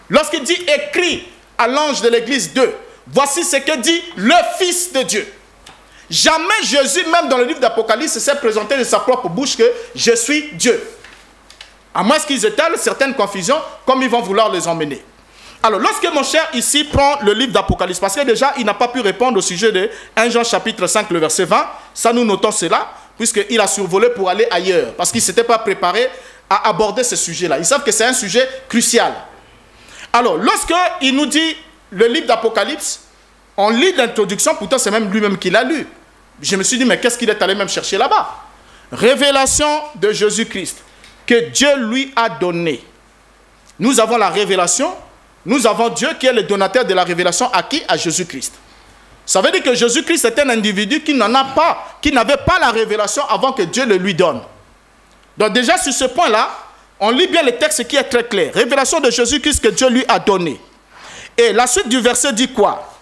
Lorsqu'il dit écrit à l'ange de l'église 2, voici ce que dit le Fils de Dieu. Jamais Jésus même dans le livre d'Apocalypse s'est présenté de sa propre bouche que je suis Dieu. À moins qu'ils étalent certaines confusions comme ils vont vouloir les emmener. Alors lorsque mon cher ici prend le livre d'Apocalypse, parce que déjà il n'a pas pu répondre au sujet de 1 Jean chapitre 5 le verset 20, ça nous notons cela, puisqu'il a survolé pour aller ailleurs, parce qu'il ne s'était pas préparé à aborder ce sujet-là. Ils savent que c'est un sujet crucial. Alors, lorsqu'il nous dit le livre d'Apocalypse, on lit l'introduction, pourtant c'est même lui-même qui l'a lu. Je me suis dit, mais qu'est-ce qu'il est allé même chercher là-bas? Révélation de Jésus-Christ, que Dieu lui a donné. Nous avons la révélation, nous avons Dieu qui est le donateur de la révélation à qui? À Jésus-Christ. Ça veut dire que Jésus-Christ est un individu qui n'avait pas la révélation avant que Dieu le lui donne. Donc déjà sur ce point-là, on lit bien le texte qui est très clair. Révélation de Jésus-Christ que Dieu lui a donné. Et la suite du verset dit quoi?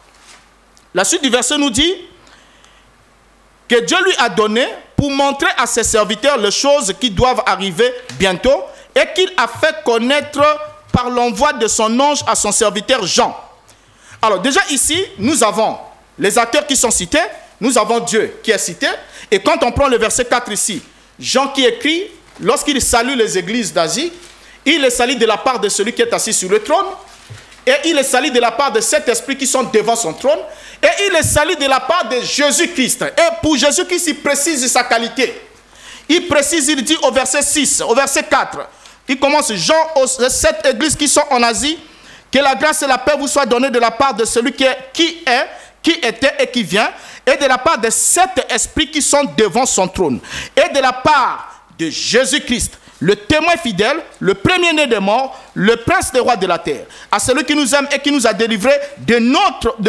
La suite du verset nous dit que Dieu lui a donné pour montrer à ses serviteurs les choses qui doivent arriver bientôt et qu'il a fait connaître par l'envoi de son ange à son serviteur Jean. Alors déjà ici, nous avons les acteurs qui sont cités, nous avons Dieu qui est cité, et quand on prend le verset 4 ici, Jean qui écrit, lorsqu'il salue les églises d'Asie, il les salue de la part de celui qui est assis sur le trône, et il les salue de la part de sept esprits qui sont devant son trône, et il les salue de la part de Jésus-Christ. Et pour Jésus-Christ, il précise sa qualité. Il précise, il dit au verset 6, au verset 4, il commence Jean aux sept églises qui sont en Asie, que la grâce et la paix vous soient données de la part de celui qui était et qui vient, et de la part des sept esprits qui sont devant son trône, et de la part de Jésus-Christ, le témoin fidèle, le premier-né des morts, le prince des rois de la terre, à celui qui nous aime et qui nous a délivrés de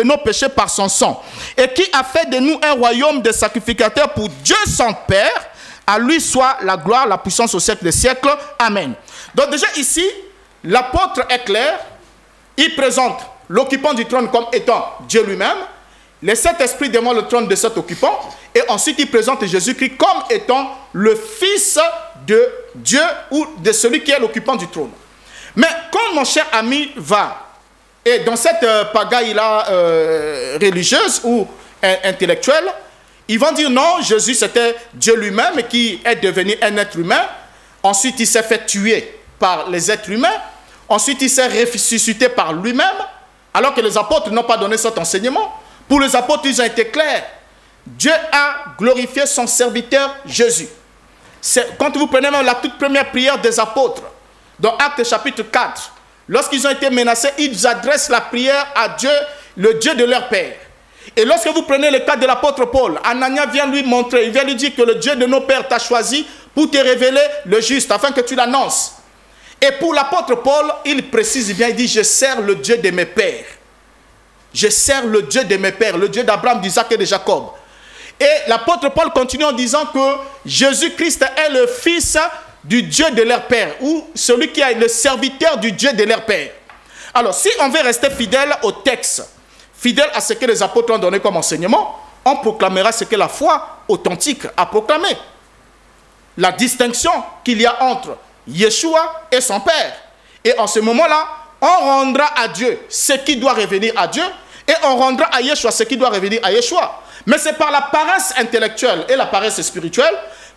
nos péchés par son sang, et qui a fait de nous un royaume de sacrificateurs pour Dieu son Père, à lui soit la gloire, la puissance au siècle des siècles. Amen. Donc déjà ici, l'apôtre est clair, il présente l'occupant du trône comme étant Dieu lui-même, les sept esprits devant le trône de cet occupant, et ensuite il présente Jésus-Christ comme étant le Fils de Dieu ou de celui qui est l'occupant du trône. Mais quand mon cher ami va, et dans cette pagaille-là religieuse ou intellectuelle, ils vont dire non, Jésus c'était Dieu lui-même qui est devenu un être humain, ensuite il s'est fait tuer par les êtres humains, ensuite il s'est ressuscité par lui-même, alors que les apôtres n'ont pas donné cet enseignement. Pour les apôtres, ils ont été clairs. Dieu a glorifié son serviteur Jésus. Quand vous prenez même la toute première prière des apôtres, dans Actes chapitre 4, lorsqu'ils ont été menacés, ils adressent la prière à Dieu, le Dieu de leur Père. Et lorsque vous prenez le cas de l'apôtre Paul, Anania vient lui montrer, il vient lui dire que le Dieu de nos pères t'a choisi pour te révéler le juste, afin que tu l'annonces. Et pour l'apôtre Paul, il précise bien, il dit, je sers le Dieu de mes pères. Je sers le Dieu de mes pères, le Dieu d'Abraham, d'Isaac et de Jacob. Et l'apôtre Paul continue en disant que Jésus-Christ est le Fils du Dieu de leur Père, ou celui qui est le serviteur du Dieu de leur Père. Alors, si on veut rester fidèle au texte, fidèle à ce que les apôtres ont donné comme enseignement, on proclamera ce que la foi authentique a proclamé. La distinction qu'il y a entre Yeshua et son Père. Et en ce moment-là, on rendra à Dieu ce qui doit revenir à Dieu, et on rendra à Yeshua ce qui doit revenir à Yeshua. Mais c'est par la paresse intellectuelle et la paresse spirituelle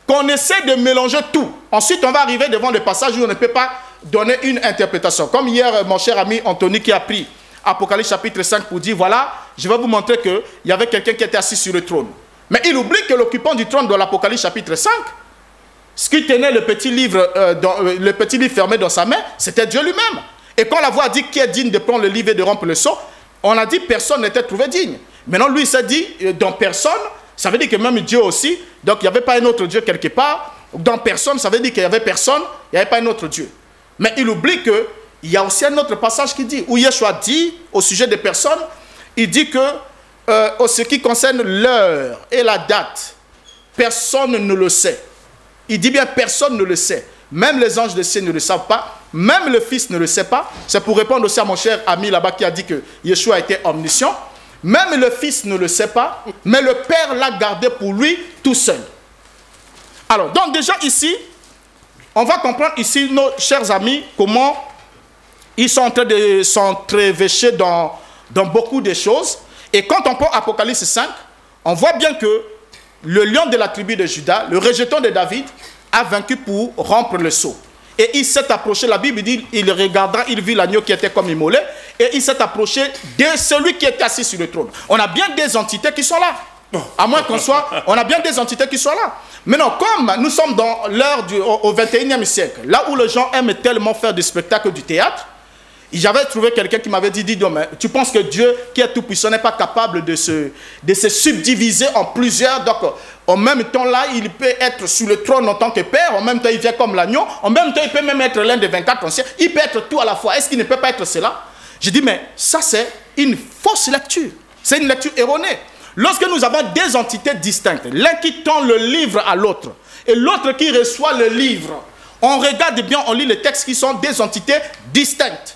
qu'on essaie de mélanger tout. Ensuite, on va arriver devant le passage où on ne peut pas donner une interprétation. Comme hier, mon cher ami Anthony qui a pris Apocalypse chapitre 5 pour dire, voilà, je vais vous montrer qu'il y avait quelqu'un qui était assis sur le trône. Mais il oublie que l'occupant du trône de l'Apocalypse chapitre 5, ce qui tenait le petit livre fermé dans sa main, c'était Dieu lui-même. Et quand la voix a dit qui est digne de prendre le livre et de rompre le sceau, on a dit personne n'était trouvé digne. Maintenant, lui, il s'est dit, dans personne, ça veut dire que même Dieu aussi, donc il n'y avait pas un autre Dieu quelque part. Dans personne, ça veut dire qu'il n'y avait personne, il n'y avait pas un autre Dieu. Mais il oublie qu'il y a aussi un autre passage qui dit, où Yeshua dit, au sujet des personnes, il dit que, en ce qui concerne l'heure et la date, personne ne le sait. Il dit bien, personne ne le sait. Même les anges de ciel ne le savent pas. Même le Fils ne le sait pas. C'est pour répondre aussi à mon cher ami là-bas qui a dit que Yeshua était omniscient. Même le Fils ne le sait pas. Mais le Père l'a gardé pour lui tout seul. Alors, donc déjà ici, on va comprendre ici, nos chers amis, comment ils sont en train de s'entrevêcher dans beaucoup de choses. Et quand on prend Apocalypse 5, on voit bien que le lion de la tribu de Juda, le rejeton de David, a vaincu pour rompre le sceau. Et il s'est approché, la Bible dit, il regarda, il vit l'agneau qui était comme immolé, et il s'est approché de celui qui était assis sur le trône. On a bien des entités qui sont là. À moins qu'on soit, on a bien des entités qui sont là. Maintenant, comme nous sommes dans l'heure au 21e siècle, là où les gens aiment tellement faire du spectacle, du théâtre, J'avais trouvé quelqu'un qui m'avait dit, mais tu penses que Dieu, qui est tout-puissant, n'est pas capable de se subdiviser en plusieurs. Donc, en même temps, là, il peut être sur le trône en tant que père. En même temps, il vient comme l'agneau. En même temps, il peut même être l'un des 24 anciens. Il peut être tout à la fois. Est-ce qu'il ne peut pas être cela? J'ai dit, mais ça, c'est une fausse lecture. C'est une lecture erronée. Lorsque nous avons deux entités distinctes, l'un qui tend le livre à l'autre et l'autre qui reçoit le livre, on regarde bien, on lit les textes qui sont des entités distinctes.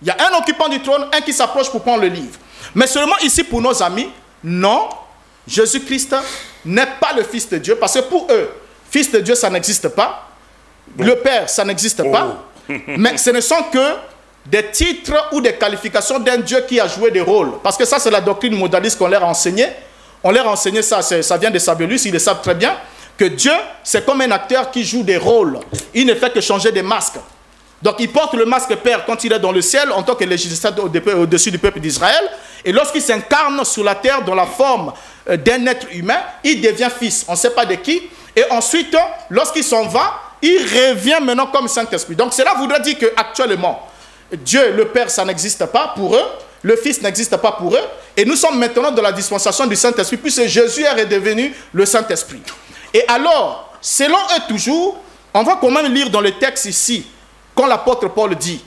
Il y a un occupant du trône, un qui s'approche pour prendre le livre. Mais seulement ici, pour nos amis, non, Jésus-Christ n'est pas le Fils de Dieu, parce que pour eux, Fils de Dieu, ça n'existe pas. Le Père, ça n'existe pas. Mais ce ne sont que des titres ou des qualifications d'un Dieu qui a joué des rôles. Parce que ça, c'est la doctrine modaliste qu'on leur a enseignée. On leur a enseigné ça, ça vient de Sabelus, ils le savent très bien, que Dieu, c'est comme un acteur qui joue des rôles. Il ne fait que changer des masques. Donc il porte le masque Père quand il est dans le ciel en tant que législateur au-dessus du peuple d'Israël. Et lorsqu'il s'incarne sur la terre dans la forme d'un être humain, il devient fils. On ne sait pas de qui. Et ensuite, lorsqu'il s'en va, il revient maintenant comme Saint-Esprit. Donc cela voudrait dire qu'actuellement, Dieu, le Père, ça n'existe pas pour eux. Le Fils n'existe pas pour eux. Et nous sommes maintenant dans la dispensation du Saint-Esprit, puisque Jésus est redevenu le Saint-Esprit. Et alors, selon eux toujours, on va quand même lire dans le texte ici, quand l'apôtre Paul dit,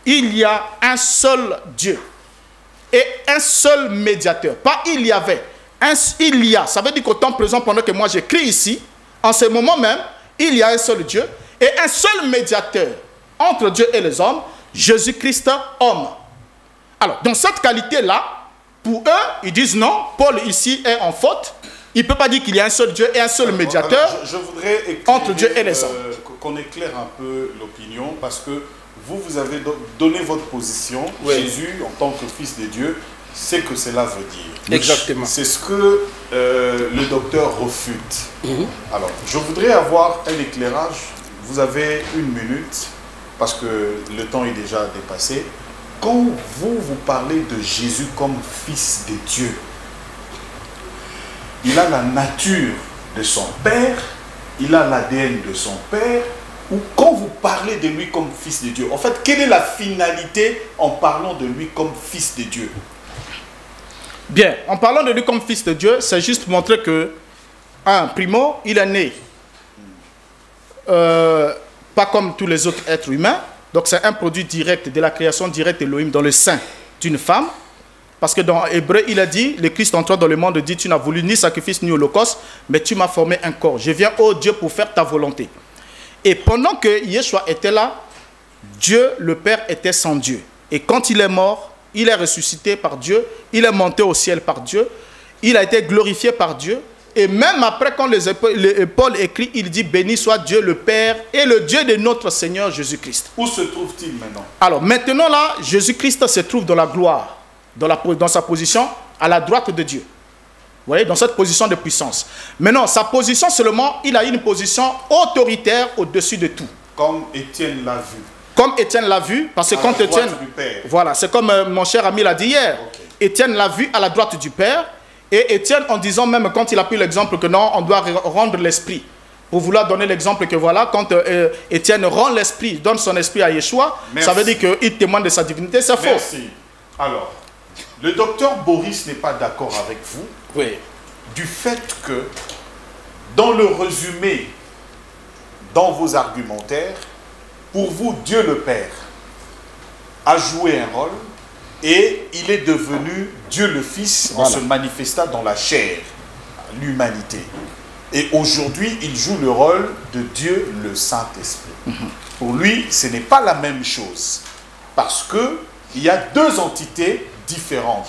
il y a un seul Dieu et un seul médiateur. Pas il y avait, il y a. Ça veut dire qu'au temps présent, pendant que moi j'écris ici, en ce moment même, il y a un seul Dieu et un seul médiateur entre Dieu et les hommes, Jésus-Christ, homme. Alors, dans cette qualité-là, pour eux, ils disent non, Paul ici est en faute. Il ne peut pas dire qu'il y a un seul Dieu et un seul médiateur. Alors, je voudrais entre Dieu et les hommes. Qu'on éclaire un peu l'opinion, parce que vous avez donné votre position. Oui. Jésus, en tant que Fils de Dieu, c'est que cela veut dire. Exactement. C'est ce que le docteur refute. Alors, je voudrais avoir un éclairage. Vous avez 1 minute, parce que le temps est déjà dépassé. Quand vous parlez de Jésus comme Fils de Dieu, il a la nature de son Père, il a l'ADN de son Père, ou quand vous parlez de lui comme Fils de Dieu, en fait, quelle est la finalité en parlant de lui comme Fils de Dieu? Bien, en parlant de lui comme Fils de Dieu, c'est juste montrer que, primo, il est né, pas comme tous les autres êtres humains, donc c'est un produit direct de la création directe d'Élohim dans le sein d'une femme. Parce que dans Hébreu, il a dit, le Christ entrant dans le monde dit, tu n'as voulu ni sacrifice ni holocauste, mais tu m'as formé un corps. Je viens, ô Dieu, pour faire ta volonté. Et pendant que Yeshua était là, Dieu, le Père, était sans Dieu. Et quand il est mort, il est ressuscité par Dieu, il est monté au ciel par Dieu, il a été glorifié par Dieu. Et même après, quand Paul écrit, il dit, béni soit Dieu le Père et le Dieu de notre Seigneur Jésus-Christ. Où se trouve-t-il maintenant? Alors maintenant là, Jésus-Christ se trouve dans la gloire. Dans sa position à la droite de Dieu. Vous voyez, dans cette position de puissance. Maintenant, sa position seulement, il a une position autoritaire au-dessus de tout. Comme Étienne l'a vu. Comme Étienne l'a vu, parce que quand Étienne... Voilà, c'est comme mon cher ami l'a dit hier. Okay. Étienne l'a vu à la droite du Père. Et Étienne, en disant même, quand il a pris l'exemple que non, on doit rendre l'esprit. Pour vouloir donner l'exemple que voilà, quand Étienne rend l'esprit, donne son esprit à Yeshua, ça veut dire qu'il témoigne de sa divinité, c'est faux. Merci. Alors... Le docteur Boris n'est pas d'accord avec vous, oui, du fait que, dans le résumé, dans vos argumentaires, pour vous, Dieu le Père a joué un rôle et il est devenu Dieu le Fils en se manifestant dans la chair, l'humanité. Et aujourd'hui, il joue le rôle de Dieu le Saint-Esprit. Pour lui, ce n'est pas la même chose, parce qu'il y a deux entités différentes.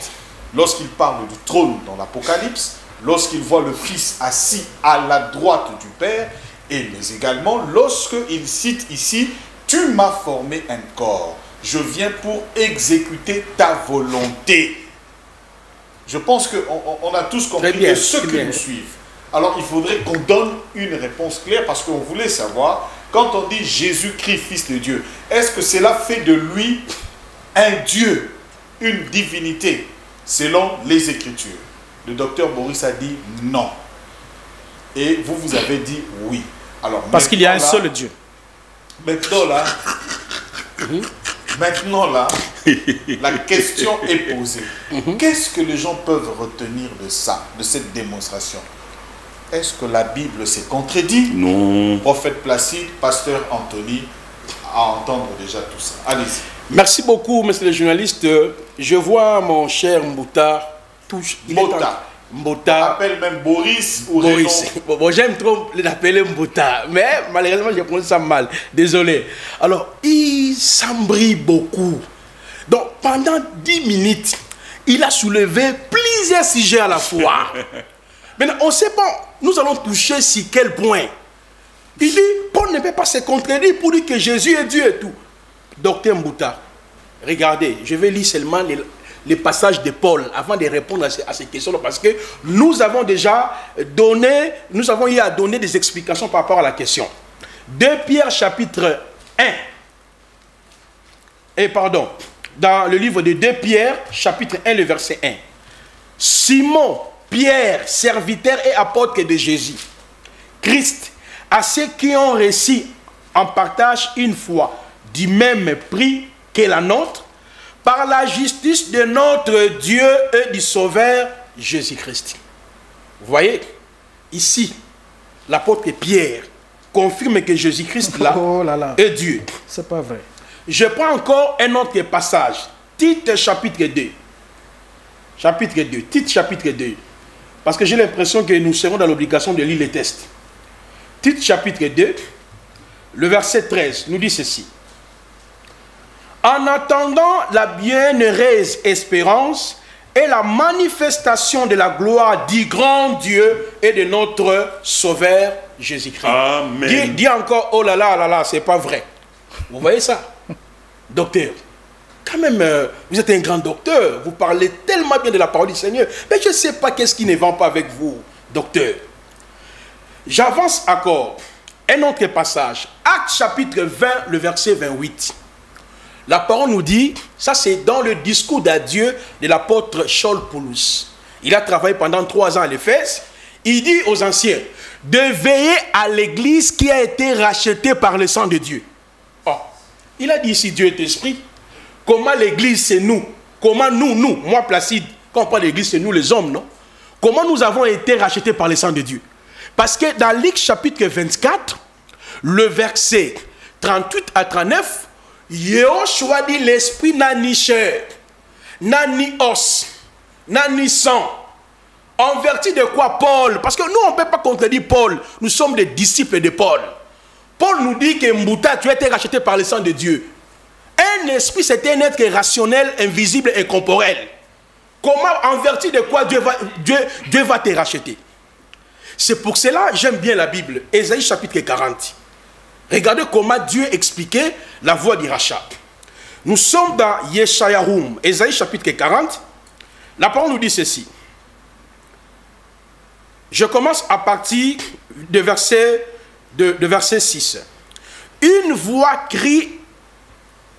Lorsqu'il parle du trône dans l'Apocalypse, lorsqu'il voit le Fils assis à la droite du Père, mais également lorsqu'il cite ici « Tu m'as formé un corps, je viens pour exécuter ta volonté ». Je pense qu'on a tous compris de ceux qui nous suivent. Alors il faudrait qu'on donne une réponse claire, parce qu'on voulait savoir, quand on dit Jésus-Christ, Fils de Dieu, est-ce que cela fait de lui un Dieu, une divinité, selon les Écritures? Le docteur Boris a dit non. Et vous avez dit oui. Alors, parce qu'il y a un seul Dieu. Maintenant là, Maintenant, là, la question est posée. Qu'est-ce que les gens peuvent retenir de ça, de cette démonstration? Est-ce que la Bible s'est contredit? Non. Prophète Placide, pasteur Anthony, à entendre déjà tout ça. Allez-y. Merci beaucoup, monsieur le journaliste. Je vois mon cher Mbouta touche. Mbouta. Appelle même Boris ou Boris. Bon, j'aime trop l'appeler Mbouta, mais malheureusement, je prononce ça mal. Désolé. Alors, il s'embrouille beaucoup. Donc, pendant 10 minutes, il a soulevé plusieurs sujets à la fois. Maintenant, on ne sait pas, nous allons toucher sur quel point. Il dit, Paul ne peut pas se contredire pour dire que Jésus est Dieu et tout. Docteur Mbouta, regardez, je vais lire seulement les passages de Paul avant de répondre à ces questions-là, parce que nous avons déjà donné, nous avons eu à donner des explications par rapport à la question. 2 Pierre chapitre 1, et pardon, dans le livre de 2 Pierre chapitre 1, le verset 1. Simon, Pierre, serviteur et apôtre de Jésus, Christ, à ceux qui ont réussi en partage une foi du même prix que la nôtre, par la justice de notre Dieu et du Sauveur Jésus-Christ. Vous voyez, ici, l'apôtre Pierre confirme que Jésus-Christ là, est Dieu. C'est pas vrai. Je prends encore un autre passage. Tite chapitre 2. Chapitre 2. Tite chapitre 2. Parce que j'ai l'impression que nous serons dans l'obligation de lire les textes. Tite chapitre 2, le verset 13 nous dit ceci. En attendant la bienheureuse espérance et la manifestation de la gloire du grand Dieu et de notre Sauveur Jésus-Christ. Amen. Dis encore, oh là là, c'est pas vrai. Vous voyez ça? Docteur, quand même, vous êtes un grand docteur, vous parlez tellement bien de la parole du Seigneur, mais je ne sais pas qu'est-ce qui ne va pas avec vous, docteur. J'avance encore. Un autre passage, Actes chapitre 20, le verset 28. La parole nous dit, ça c'est dans le discours d'adieu de l'apôtre Saul Paulus. Il a travaillé pendant 3 ans à l'Éphèse. Il dit aux anciens, de veiller à l'église qui a été rachetée par le sang de Dieu. Oh, il a dit ici, Dieu est esprit. Comment l'église c'est nous? Comment nous, moi Placide, quand on parle d'église c'est nous les hommes, non? Comment nous avons été rachetés par le sang de Dieu? Parce que dans Luc chapitre 24, le verset 38 à 39, Yeshua dit l'esprit n'a ni chair, n'a ni os, n'a ni sang. En vertu de quoi Paul? Parce que nous on ne peut pas contredire Paul, nous sommes des disciples de Paul. Paul nous dit que Mbouta, tu as été racheté par le sang de Dieu. Un esprit c'est un être rationnel, invisible et corporel. Comment, en vertu de quoi Dieu va te racheter? C'est pour cela j'aime bien la Bible. Ésaïe chapitre 40. Regardez comment Dieu expliquait la voie du rachat. Nous sommes dans Yeshayahoum, Ésaïe chapitre 40. La parole nous dit ceci. Je commence à partir de verset 6. Une voix crie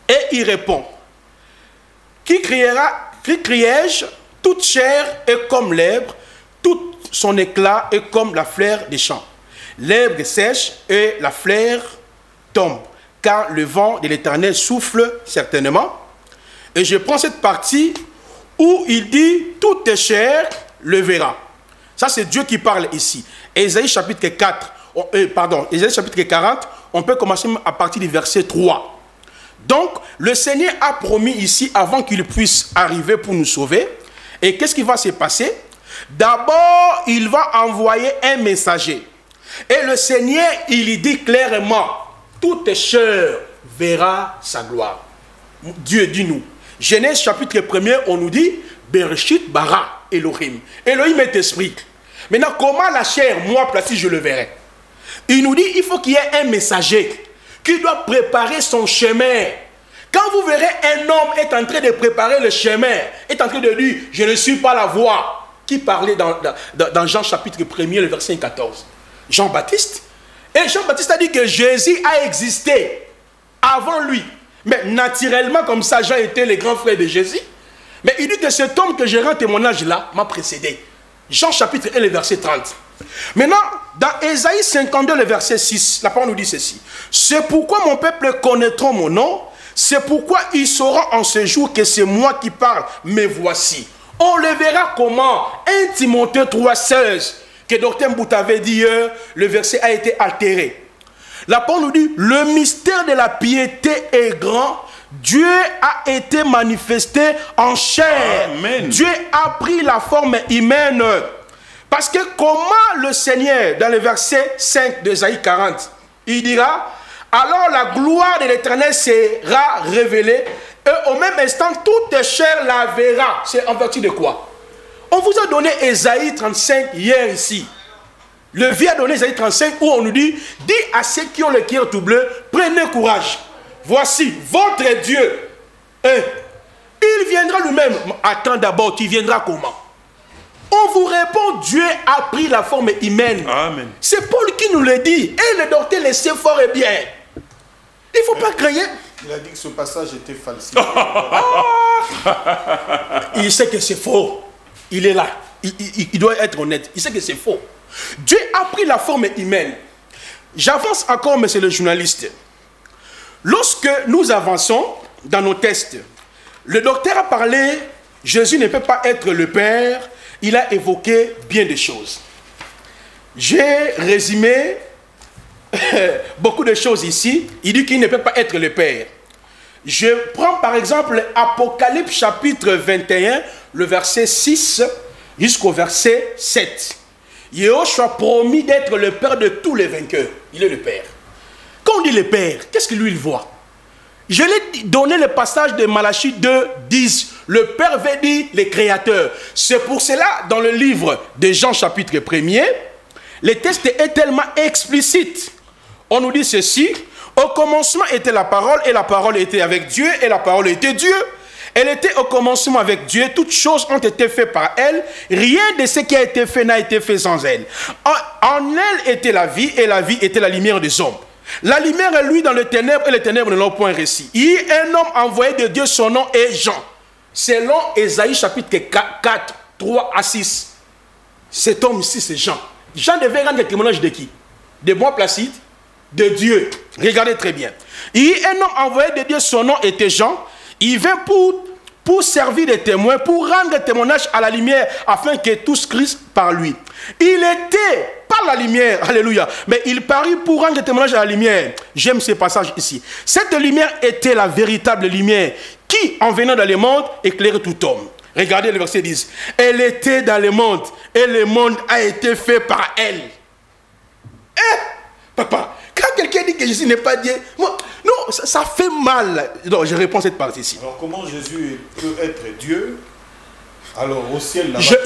et il répond. Qui criai-je? Toute chair est comme l'herbe, tout son éclat est comme la fleur des champs. L'herbe sèche et la fleur tombe, car le vent de l'Éternel souffle certainement. Et je prends cette partie où il dit, toute chair le verra. Ça c'est Dieu qui parle ici. Ésaïe chapitre 40, on peut commencer à partir du verset 3. Donc, le Seigneur a promis ici, avant qu'il puisse arriver pour nous sauver, et qu'est-ce qui va se passer? D'abord, il va envoyer un messager. Et le Seigneur, il dit clairement, toute chair verra sa gloire. Dieu dit nous. Genèse chapitre 1er, on nous dit, Bereshit bara Elohim. Elohim est esprit. Maintenant, comment la chair, moi, Placide, je le verrai? Il nous dit, il faut qu'il y ait un messager qui doit préparer son chemin. Quand vous verrez un homme est en train de préparer le chemin, est en train de dire, je ne suis pas la voix, qui parlait dans Jean chapitre 1er, le verset 14. Jean-Baptiste. Et Jean-Baptiste a dit que Jésus a existé avant lui. Mais naturellement, comme ça, Jean était le grand frère de Jésus. Mais il dit que cet homme que j'ai rendu témoignage là m'a précédé. Jean chapitre 1, le verset 30. Maintenant, dans Ésaïe 52, le verset 6, la parole nous dit ceci. C'est pourquoi mon peuple connaîtra mon nom, C'est pourquoi ils sauront en ce jour que c'est moi qui parle. Mais voici. On le verra comment. 1 Timothée 3,16, que Dr Mbouta avait dit, le verset a été altéré. La parole nous dit, le mystère de la piété est grand. Dieu a été manifesté en chair. Amen. Dieu a pris la forme humaine. Parce que comment le Seigneur, dans le verset 5 d'Ésaïe 40, il dira, alors la gloire de l'Éternel sera révélée, et au même instant, toute chair la verra. C'est en vertu de quoi? On vous a donné Ésaïe 35 hier ici. Le vieux a donné Ésaïe 35 où on nous dit, dis à ceux qui ont le cœur tout bleu, prenez courage. Voici votre Dieu. Il viendra lui-même. Attends d'abord, tu viendras comment? On vous répond, Dieu a pris la forme humaine. Amen. C'est Paul qui nous le dit. Et le docteur le sait fort et bien. Il ne faut pas crier. Il a dit que ce passage était falsifié. Il sait que c'est faux. Il est là. Il doit être honnête. Il sait que c'est faux. Dieu a pris la forme humaine. J'avance encore, monsieur le journaliste. Lorsque nous avançons dans nos tests, le docteur a parlé, Jésus ne peut pas être le Père. Il a évoqué bien des choses. J'ai résumé beaucoup de choses ici. Il dit qu'il ne peut pas être le Père. Je prends par exemple Apocalypse chapitre 21, le verset 6 jusqu'au verset 7. Yahushua a promis d'être le Père de tous les vainqueurs. Il est le Père. Quand on dit le Père, qu'est-ce que lui il voit? Je l'ai donné le passage de Malachie 2, 10. Le Père veut dire les créateurs. C'est pour cela, dans le livre de Jean chapitre 1er, le texte est tellement explicite. On nous dit ceci. Au commencement était la parole, et la parole était avec Dieu, et la parole était Dieu. Elle était au commencement avec Dieu. Toutes choses ont été faites par elle. Rien de ce qui a été fait n'a été fait sans elle. En elle était la vie, et la vie était la lumière des hommes. La lumière est lui dans les ténèbres, et les ténèbres ne l'ont point réussi. Il y a un homme envoyé de Dieu, son nom est Jean. Selon Ésaïe chapitre 4, 3 à 6. Cet homme ici, c'est Jean. Jean devait rendre le témoignage de qui? De moi Placide, de Dieu. Regardez très bien. Il y a un homme envoyé de Dieu, son nom était Jean. Il vint pour servir de témoin, pour rendre témoignage à la lumière, afin que tous crissent par lui. Il était pas la lumière, alléluia, mais il parut pour rendre témoignage à la lumière. J'aime ce passage ici. Cette lumière était la véritable lumière, qui, en venant dans le monde, éclairait tout homme. Regardez le verset 10. Elle était dans le monde, et le monde a été fait par elle. Papa, quand quelqu'un dit que Jésus n'est pas Dieu, moi, non, ça fait mal. Non, je réponds à cette partie ici. Alors comment Jésus peut être Dieu? Alors au ciel, là, Jean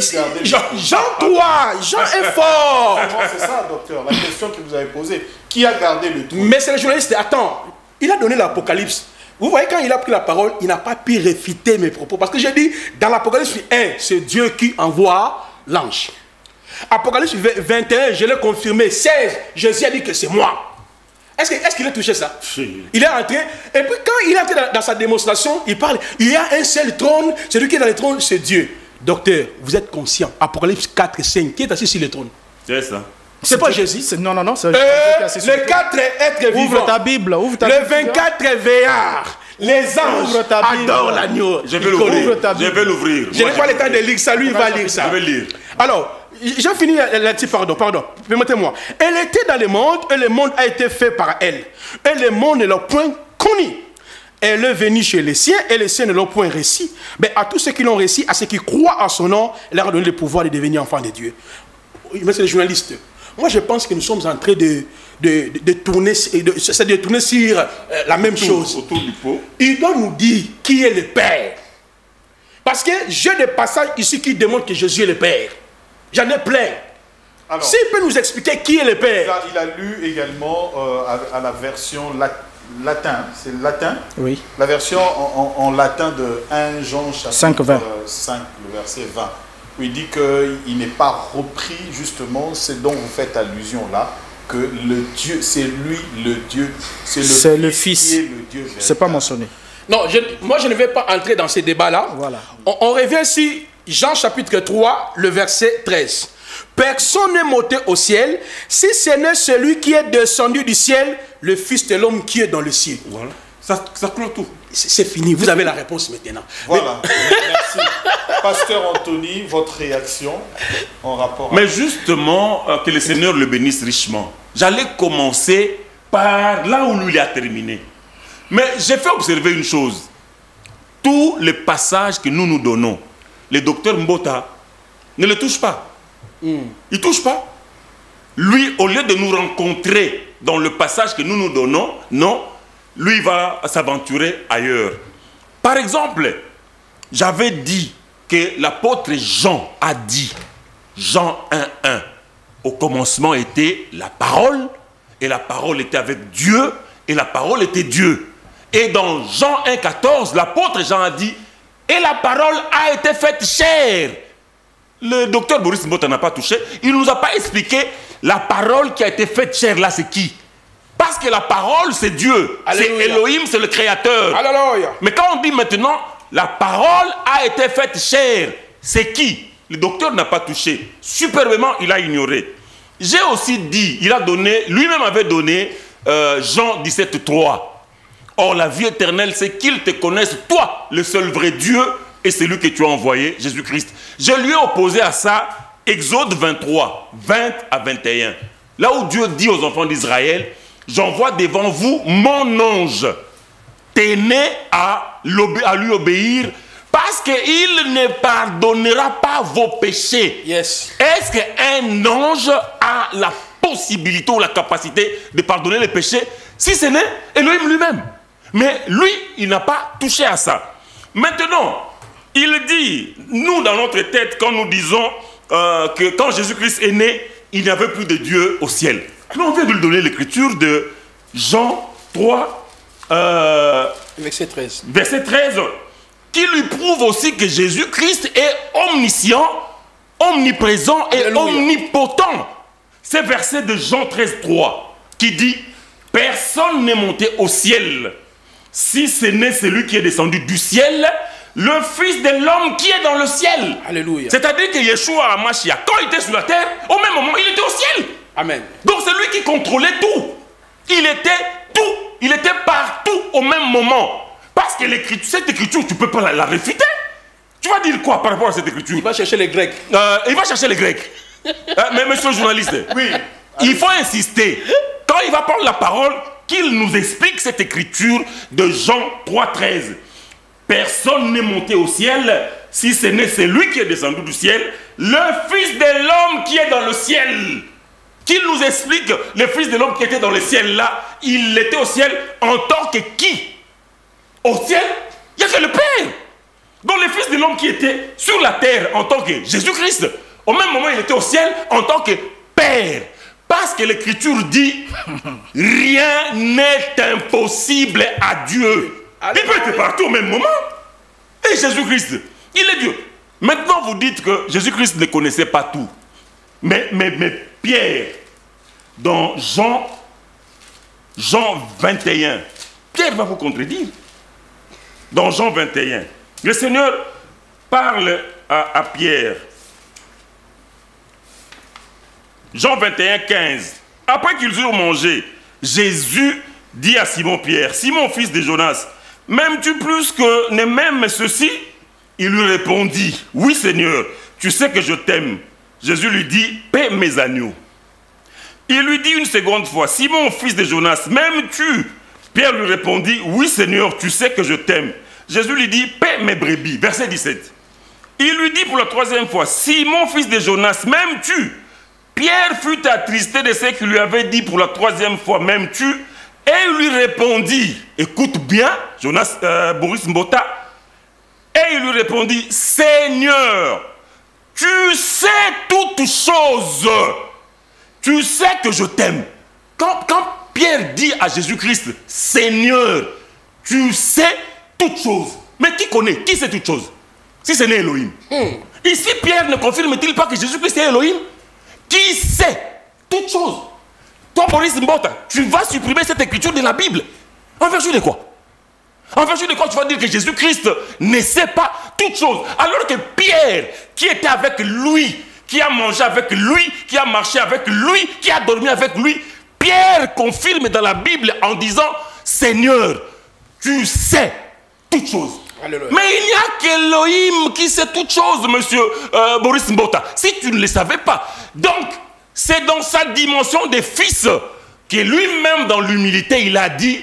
3, Jean est fort. C'est ça, docteur, la question que vous avez posée. Qui a gardé le trône? Mais c'est le journaliste, attends, il a donné l'Apocalypse. Vous voyez, quand il a pris la parole, il n'a pas pu réfuter mes propos. Parce que j'ai dit, dans l'Apocalypse 1, c'est Dieu qui envoie l'ange. Apocalypse 21, je l'ai confirmé. 16, Jésus a dit que c'est moi. Est-ce qu'il a touché ça? Il est entré, et puis quand il est entré dans sa démonstration, il parle, il y a un seul trône, celui qui est dans le trône, c'est Dieu. Docteur, vous êtes conscient, Apocalypse 4 et 5, qui est assis sur le trône? C'est ça. C'est pas Jésus? Non, c'est les 4 êtres vivants. Ouvre ta Bible, ouvre ta Bible. Les 24 veillards. Les anges adorent l'agneau. Je vais l'ouvrir. Je n'ai pas le temps de lire ça, lui il va lire ça. Je vais lire. Alors, j'ai fini là-dessus, pardon, permettez-moi. Elle était dans le monde, et le monde a été fait par elle. Et le monde ne l'a point connu. Elle est venue chez les siens, et les siens ne l'ont point réussi. Mais à tous ceux qui l'ont réussi, à ceux qui croient en son nom, elle leur a donné le pouvoir de devenir enfants de Dieu. Monsieur le journaliste, moi je pense que nous sommes en train de tourner, de tourner sur la même chose. Autour du pot. Il doit nous dire qui est le Père. Parce que j'ai des passages ici qui démontrent que Jésus est le Père. J'en ai plein. S'il peut nous expliquer qui est le Père. Il a lu également à la version latin. C'est latin? Oui. La version en latin de 1 Jean chapitre 5, 20. 5, le verset 20. Où il dit qu'il n'est pas repris justement ce dont vous faites allusion là. Que le Dieu, c'est lui le Dieu. C'est le Fils. Qui est le Dieu. C'est pas mentionné. Non, moi je ne vais pas entrer dans ces débats-là. Voilà. On revient ici, Jean chapitre 3, le verset 13. Personne n'est monté au ciel, si ce n'est celui qui est descendu du ciel, le Fils de l'homme qui est dans le ciel. Voilà. Ça clôt tout. c'est fini. Vous avez la réponse maintenant. Voilà. Merci. Pasteur Anthony, votre réaction en rapport Mais justement, que le Seigneur le bénisse richement. J'allais commencer par là où lui il a terminé. Mais j'ai fait observer une chose. Tous les passages que nous nous donnons, le docteur Mbota ne le touche pas. Il ne touche pas. Lui, au lieu de nous rencontrer dans le passage que nous nous donnons, non, lui va s'aventurer ailleurs. Par exemple, j'avais dit que l'apôtre Jean a dit, Jean 1:1, au commencement était la parole, et la parole était avec Dieu, et la parole était Dieu. Et dans Jean 1:14, l'apôtre Jean a dit, et la parole a été faite chair. Le docteur Boris Mbota n'a pas touché, il ne nous a pas expliqué la parole qui a été faite chair, là c'est qui? Parce que la parole c'est Dieu, c'est Elohim, c'est le créateur. Alléluia. Mais quand on dit maintenant, la parole a été faite chair, c'est qui? Le docteur n'a pas touché, superbement il a ignoré. J'ai aussi dit, il a donné, lui-même avait donné Jean 17:3. Or la vie éternelle c'est qu'ils te connaissent, toi, le seul vrai Dieu, et celui que tu as envoyé, Jésus-Christ. Je lui ai opposé à ça Exode 23, 20 à 21. Là où Dieu dit aux enfants d'Israël, j'envoie devant vous mon ange. Tenez à lui obéir parce qu'il ne pardonnera pas vos péchés. Yes. Est-ce qu'un ange a la possibilité ou la capacité de pardonner les péchés? Si ce n'est Elohim lui-même. Mais lui, il n'a pas touché à ça. Maintenant, il dit, nous dans notre tête, quand nous disons que quand Jésus-Christ est né, il n'y avait plus de Dieu au ciel. Mais on vient de lui donner l'écriture de Jean 3, verset 13. Verset 13, qui lui prouve aussi que Jésus-Christ est omniscient, omniprésent et Alléluia. omnipotent. C'est verset de Jean 13, 3, qui dit, personne n'est monté au ciel, si ce n'est celui qui est descendu du ciel, le Fils de l'homme qui est dans le ciel. Alléluia. C'est-à-dire que Yeshua HaMashiach, quand il était sur la terre, au même moment, il était au ciel. Amen. Donc c'est lui qui contrôlait tout. Il était tout. Il était partout au même moment. Parce que cette écriture, tu ne peux pas la réfuter. Tu vas dire quoi par rapport à cette écriture? Il va chercher les Grecs. Il va chercher les Grecs. Mais monsieur le journaliste, Oui. il faut insister. Quand il va prendre la parole, qu'il nous explique cette écriture de Jean 3,13. Personne n'est monté au ciel, si ce n'est celui qui est descendu du ciel, le Fils de l'homme qui est dans le ciel. Qu'il nous explique, le Fils de l'homme qui était dans le ciel là, il était au ciel en tant que qui? Au ciel, il n'y a que le Père. Donc le Fils de l'homme qui était sur la terre en tant que Jésus-Christ, au même moment il était au ciel en tant que Père. Parce que l'Écriture dit, rien n'est impossible à Dieu. Il peut être partout au même moment. Et Jésus-Christ, il est Dieu. Maintenant, vous dites que Jésus-Christ ne connaissait pas tout. Mais Pierre, dans Jean 21, Pierre va vous contredire. Dans Jean 21, le Seigneur parle à Pierre. Jean 21, 15. Après qu'ils eurent mangé, Jésus dit à Simon-Pierre, Simon, fils de Jonas, m'aimes-tu plus que ne m'aime ceci? Il lui répondit, oui Seigneur, tu sais que je t'aime. Jésus lui dit, paie mes agneaux. Il lui dit une seconde fois, Simon, fils de Jonas, m'aimes-tu? Pierre lui répondit, oui Seigneur, tu sais que je t'aime. Jésus lui dit, paie mes brebis. Verset 17. Il lui dit pour la troisième fois, Simon, fils de Jonas, m'aimes-tu? Pierre fut attristé de ce qu'il lui avait dit pour la troisième fois, m'aimes-tu? Et il lui répondit, écoute bien, Boris Mbota, et il lui répondit, Seigneur, tu sais toutes choses, tu sais que je t'aime. Quand Pierre dit à Jésus-Christ, Seigneur, tu sais toutes choses, mais qui connaît, qui sait toutes choses? Si ce n'est Elohim. Ici, Pierre ne confirme-t-il pas que Jésus-Christ est Elohim? Qui sait toutes choses? Toi, Boris Mbota, tu vas supprimer cette écriture de la Bible. En vertu de quoi? En vertu de quoi tu vas dire que Jésus-Christ ne sait pas toutes choses? Alors que Pierre, qui était avec lui, qui a mangé avec lui, qui a marché avec lui, qui a dormi avec lui, Pierre confirme dans la Bible en disant, Seigneur, tu sais toutes choses. Alléluia. Mais il n'y a qu'Elohim qui sait toutes choses, monsieur Boris Mbota. Si tu ne le savais pas. Donc, c'est dans sa dimension des fils que lui-même, dans l'humilité, il a dit,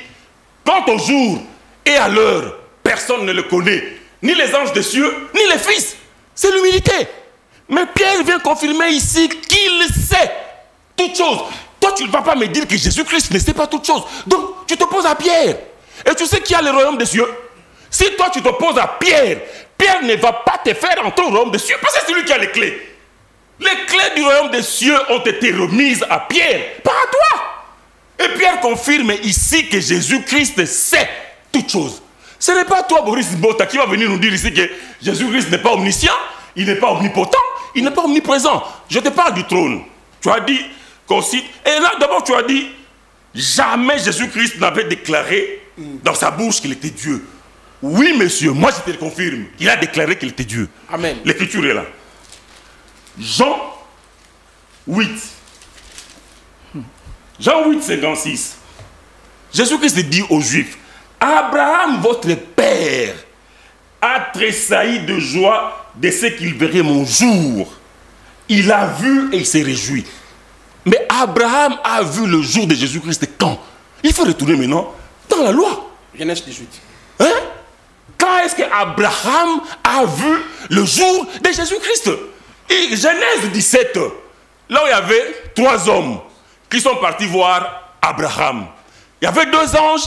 quant au jour et à l'heure, personne ne le connaît. Ni les anges des cieux, ni les fils. C'est l'humilité. Mais Pierre vient confirmer ici qu'il sait toutes choses. Toi, tu ne vas pas me dire que Jésus-Christ ne sait pas toutes choses. Donc, tu te poses à Pierre. Et tu sais qu'il y a le royaume des cieux. Si toi, tu te poses à Pierre, Pierre ne va pas te faire entrer au royaume des cieux parce que c'est lui qui a les clés. Les clés du royaume des cieux ont été remises à Pierre, pas à toi. Et Pierre confirme ici que Jésus-Christ sait toutes choses. Ce n'est pas toi, Boris Mbota, qui va venir nous dire ici que Jésus-Christ n'est pas omniscient, il n'est pas omnipotent, il n'est pas omniprésent. Je te parle du trône. Tu as dit qu'on cite. Et là, d'abord, tu as dit, jamais Jésus-Christ n'avait déclaré dans sa bouche qu'il était Dieu. Oui, monsieur, moi je te le confirme. Il a déclaré qu'il était Dieu. Amen. L'écriture est là. Jean 8. Jean 8, 56. Jésus-Christ dit aux Juifs, Abraham, votre père, a tressailli de joie de ce qu'il verrait mon jour. Il a vu et il s'est réjoui. Mais Abraham a vu le jour de Jésus-Christ quand? Il faut retourner maintenant dans la loi. Genèse 18. Hein? Quand est-ce qu'Abraham a vu le jour de Jésus-Christ? Et Genèse 17, là où il y avait 3 hommes qui sont partis voir Abraham. Il y avait 2 anges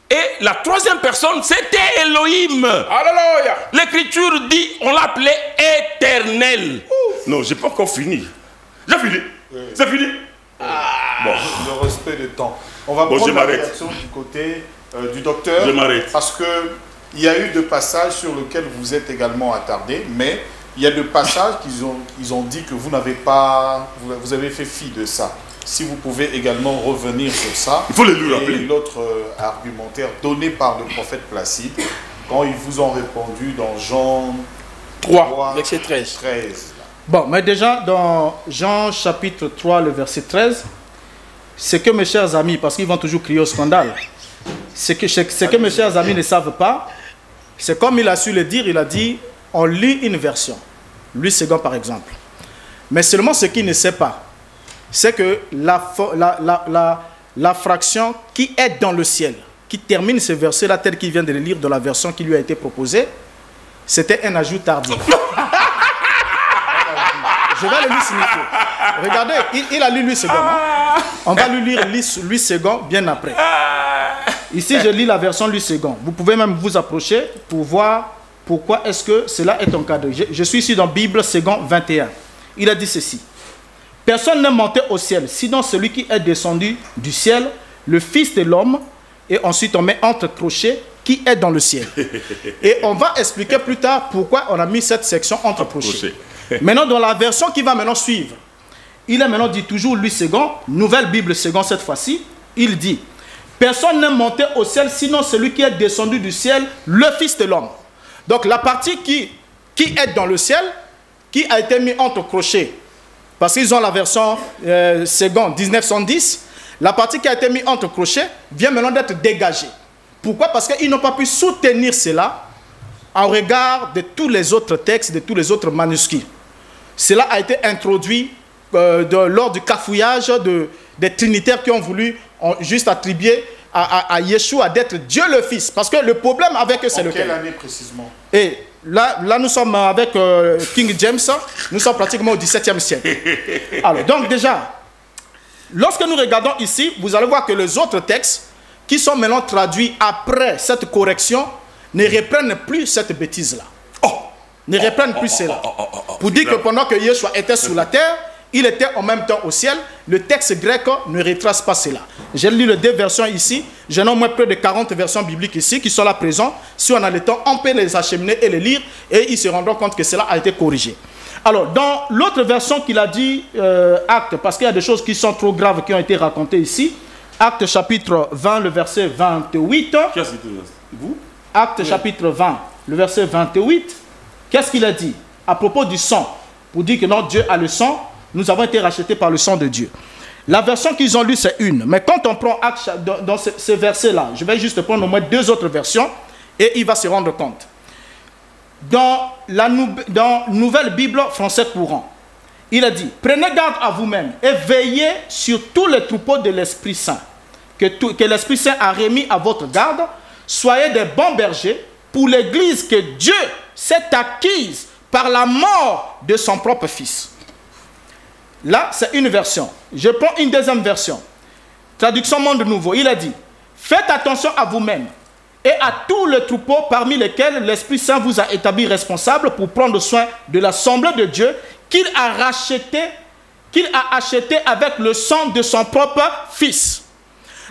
et la 3e personne, c'était Elohim. Alléluia. L'écriture dit, on l'appelait éternel. Non, j'ai pas encore fini. J'ai fini. C'est fini. Bon, le respect du temps. On va Bon, prendre je la m'arrête. réaction du côté du docteur. Je m'arrête. Parce que il y a eu 2 passages sur lesquels vous êtes également attardé, mais il y a 2 passages qu'ils ont dit que vous n'avez pas, vous avez fait fi de ça. Si vous pouvez également revenir sur ça. Il faut le lui et rappeler. l'autre argumentaire donné par le prophète Placide, quand ils vous ont répondu dans Jean 3, verset 13. 13. Bon, mais déjà, dans Jean chapitre 3, le verset 13, c'est que mes chers amis, parce qu'ils vont toujours crier au scandale, c'est que mes chers amis ne savent pas, c'est comme il a su le dire, il a dit, on lit une version, Louis II par exemple. Mais seulement ce qu'il ne sait pas, c'est que la fraction qui est dans le ciel, qui termine ce verset-là tel qu'il vient de le lire dans la version qui lui a été proposée, c'était un ajout tardif. Je vais le lui signifier. Regardez, il a lu Louis II. Hein? On va lui lire Louis II bien après. Ici, je lis la version Louis II. Vous pouvez même vous approcher pour voir pourquoi est-ce que cela est encadré. Je suis ici dans Bible Second 21. Il a dit ceci. Personne n'est monté au ciel, sinon celui qui est descendu du ciel, le Fils de l'homme, et ensuite on met entre crochets qui est dans le ciel. Et on va expliquer plus tard pourquoi on a mis cette section entre crochets. Maintenant, dans la version qui va maintenant suivre, il est maintenant dit toujours Louis II, nouvelle Bible Second cette fois-ci, il dit, personne n'est monté au ciel, sinon celui qui est descendu du ciel, le Fils de l'homme. Donc la partie qui est dans le ciel, qui a été mis entre crochets, parce qu'ils ont la version Second 1910, la partie qui a été mise entre crochets vient maintenant d'être dégagée. Pourquoi? Parce qu'ils n'ont pas pu soutenir cela en regard de tous les autres textes, de tous les autres manuscrits. Cela a été introduit lors du cafouillage des trinitaires qui ont voulu juste attribuer à Yeshua d'être Dieu le Fils. Parce que le problème avec eux, c'est lequel? Quelle année précisément? Et là, nous sommes avec King James, nous sommes pratiquement au XVIIe siècle. Alors, donc déjà, lorsque nous regardons ici, vous allez voir que les autres textes qui sont maintenant traduits après cette correction ne reprennent plus cette bêtise-là. Ne reprennent plus cela. Pour dire que pendant que Yeshua était sur la terre, il était en même temps au ciel. Le texte grec ne retrace pas cela. J'ai lu les 2 versions ici. J'ai au moins près de 40 versions bibliques ici qui sont là présentes. Si on a le temps, on peut les acheminer et les lire. Et ils se rendront compte que cela a été corrigé. Alors, dans l'autre version qu'il a dit, Actes, parce qu'il y a des choses qui sont trop graves qui ont été racontées ici. Actes chapitre 20, le verset 28. Vous? Actes chapitre 20, le verset 28. Qu'est-ce qu'il a dit à propos du sang? Pour dire que non, Dieu a le sang. Nous avons été rachetés par le sang de Dieu. La version qu'ils ont lue, c'est une. Mais quand on prend Actes, dans ce verset-là, je vais juste prendre au moins 2 autres versions. Et il va se rendre compte. Dans Nouvelle Bible français courant, il a dit, prenez garde à vous-même et veillez sur tous les troupeaux de l'Esprit Saint, que l'Esprit Saint a remis à votre garde. Soyez des bons bergers pour l'Église que Dieu s'est acquise par la mort de son propre Fils. Là, c'est une version. Je prends une deuxième version. Traduction Monde Nouveau. Il a dit, faites attention à vous-même et à tous les troupeaux parmi lesquels l'Esprit Saint vous a établi responsable pour prendre soin de l'assemblée de Dieu qu'il a acheté avec le sang de son propre Fils.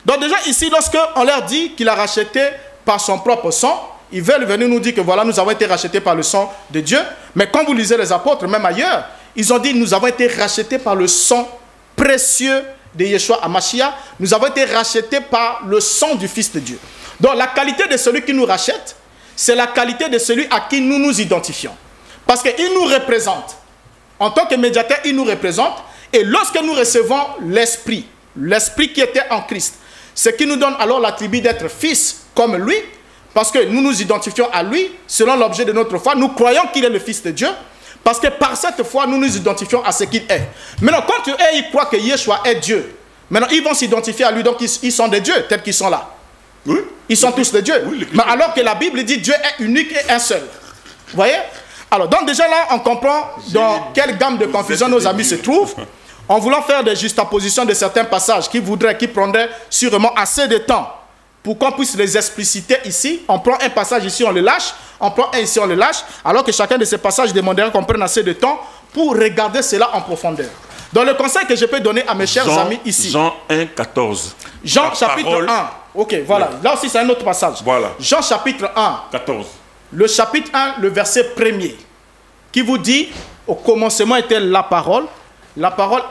Donc déjà ici, lorsqu'on leur dit qu'il a racheté par son propre sang, ils veulent venir nous dire que voilà, nous avons été rachetés par le sang de Dieu. Mais quand vous lisez les apôtres, même ailleurs, ils ont dit nous avons été rachetés par le sang précieux de Yeshua HaMashiach. Nous avons été rachetés par le sang du Fils de Dieu. Donc la qualité de celui qui nous rachète, c'est la qualité de celui à qui nous nous identifions. Parce qu'il nous représente. En tant que médiateur, il nous représente. Et lorsque nous recevons l'Esprit qui était en Christ, ce qui nous donne alors l'attribut d'être fils comme lui, parce que nous nous identifions à lui, selon l'objet de notre foi, nous croyons qu'il est le Fils de Dieu, parce que par cette foi, nous nous identifions à ce qu'il est. Maintenant, quand ils croient que Yeshua est Dieu, maintenant ils vont s'identifier à lui, donc ils sont des dieux, tels qu'ils sont là. Oui. Ils sont tous des dieux. Oui, mais alors que la Bible dit Dieu est unique et un seul. Vous voyez? Alors, donc déjà là, on comprend dans quelle gamme de confusion nos amis se trouvent, en voulant faire des juxtapositions de certains passages qui prendraient sûrement assez de temps pour qu'on puisse les expliciter ici. On prend un passage ici, on le lâche, on prend un ici, on le lâche, alors que chacun de ces passages demanderait qu'on prenne assez de temps pour regarder cela en profondeur. Donc le conseil que je peux donner à mes chers amis ici. Jean 1, 14. Jean chapitre 1. Ok, voilà. Là aussi c'est un autre passage. Voilà. Jean chapitre 1. 14. Le chapitre 1, le verset 1er, qui vous dit, au commencement était la parole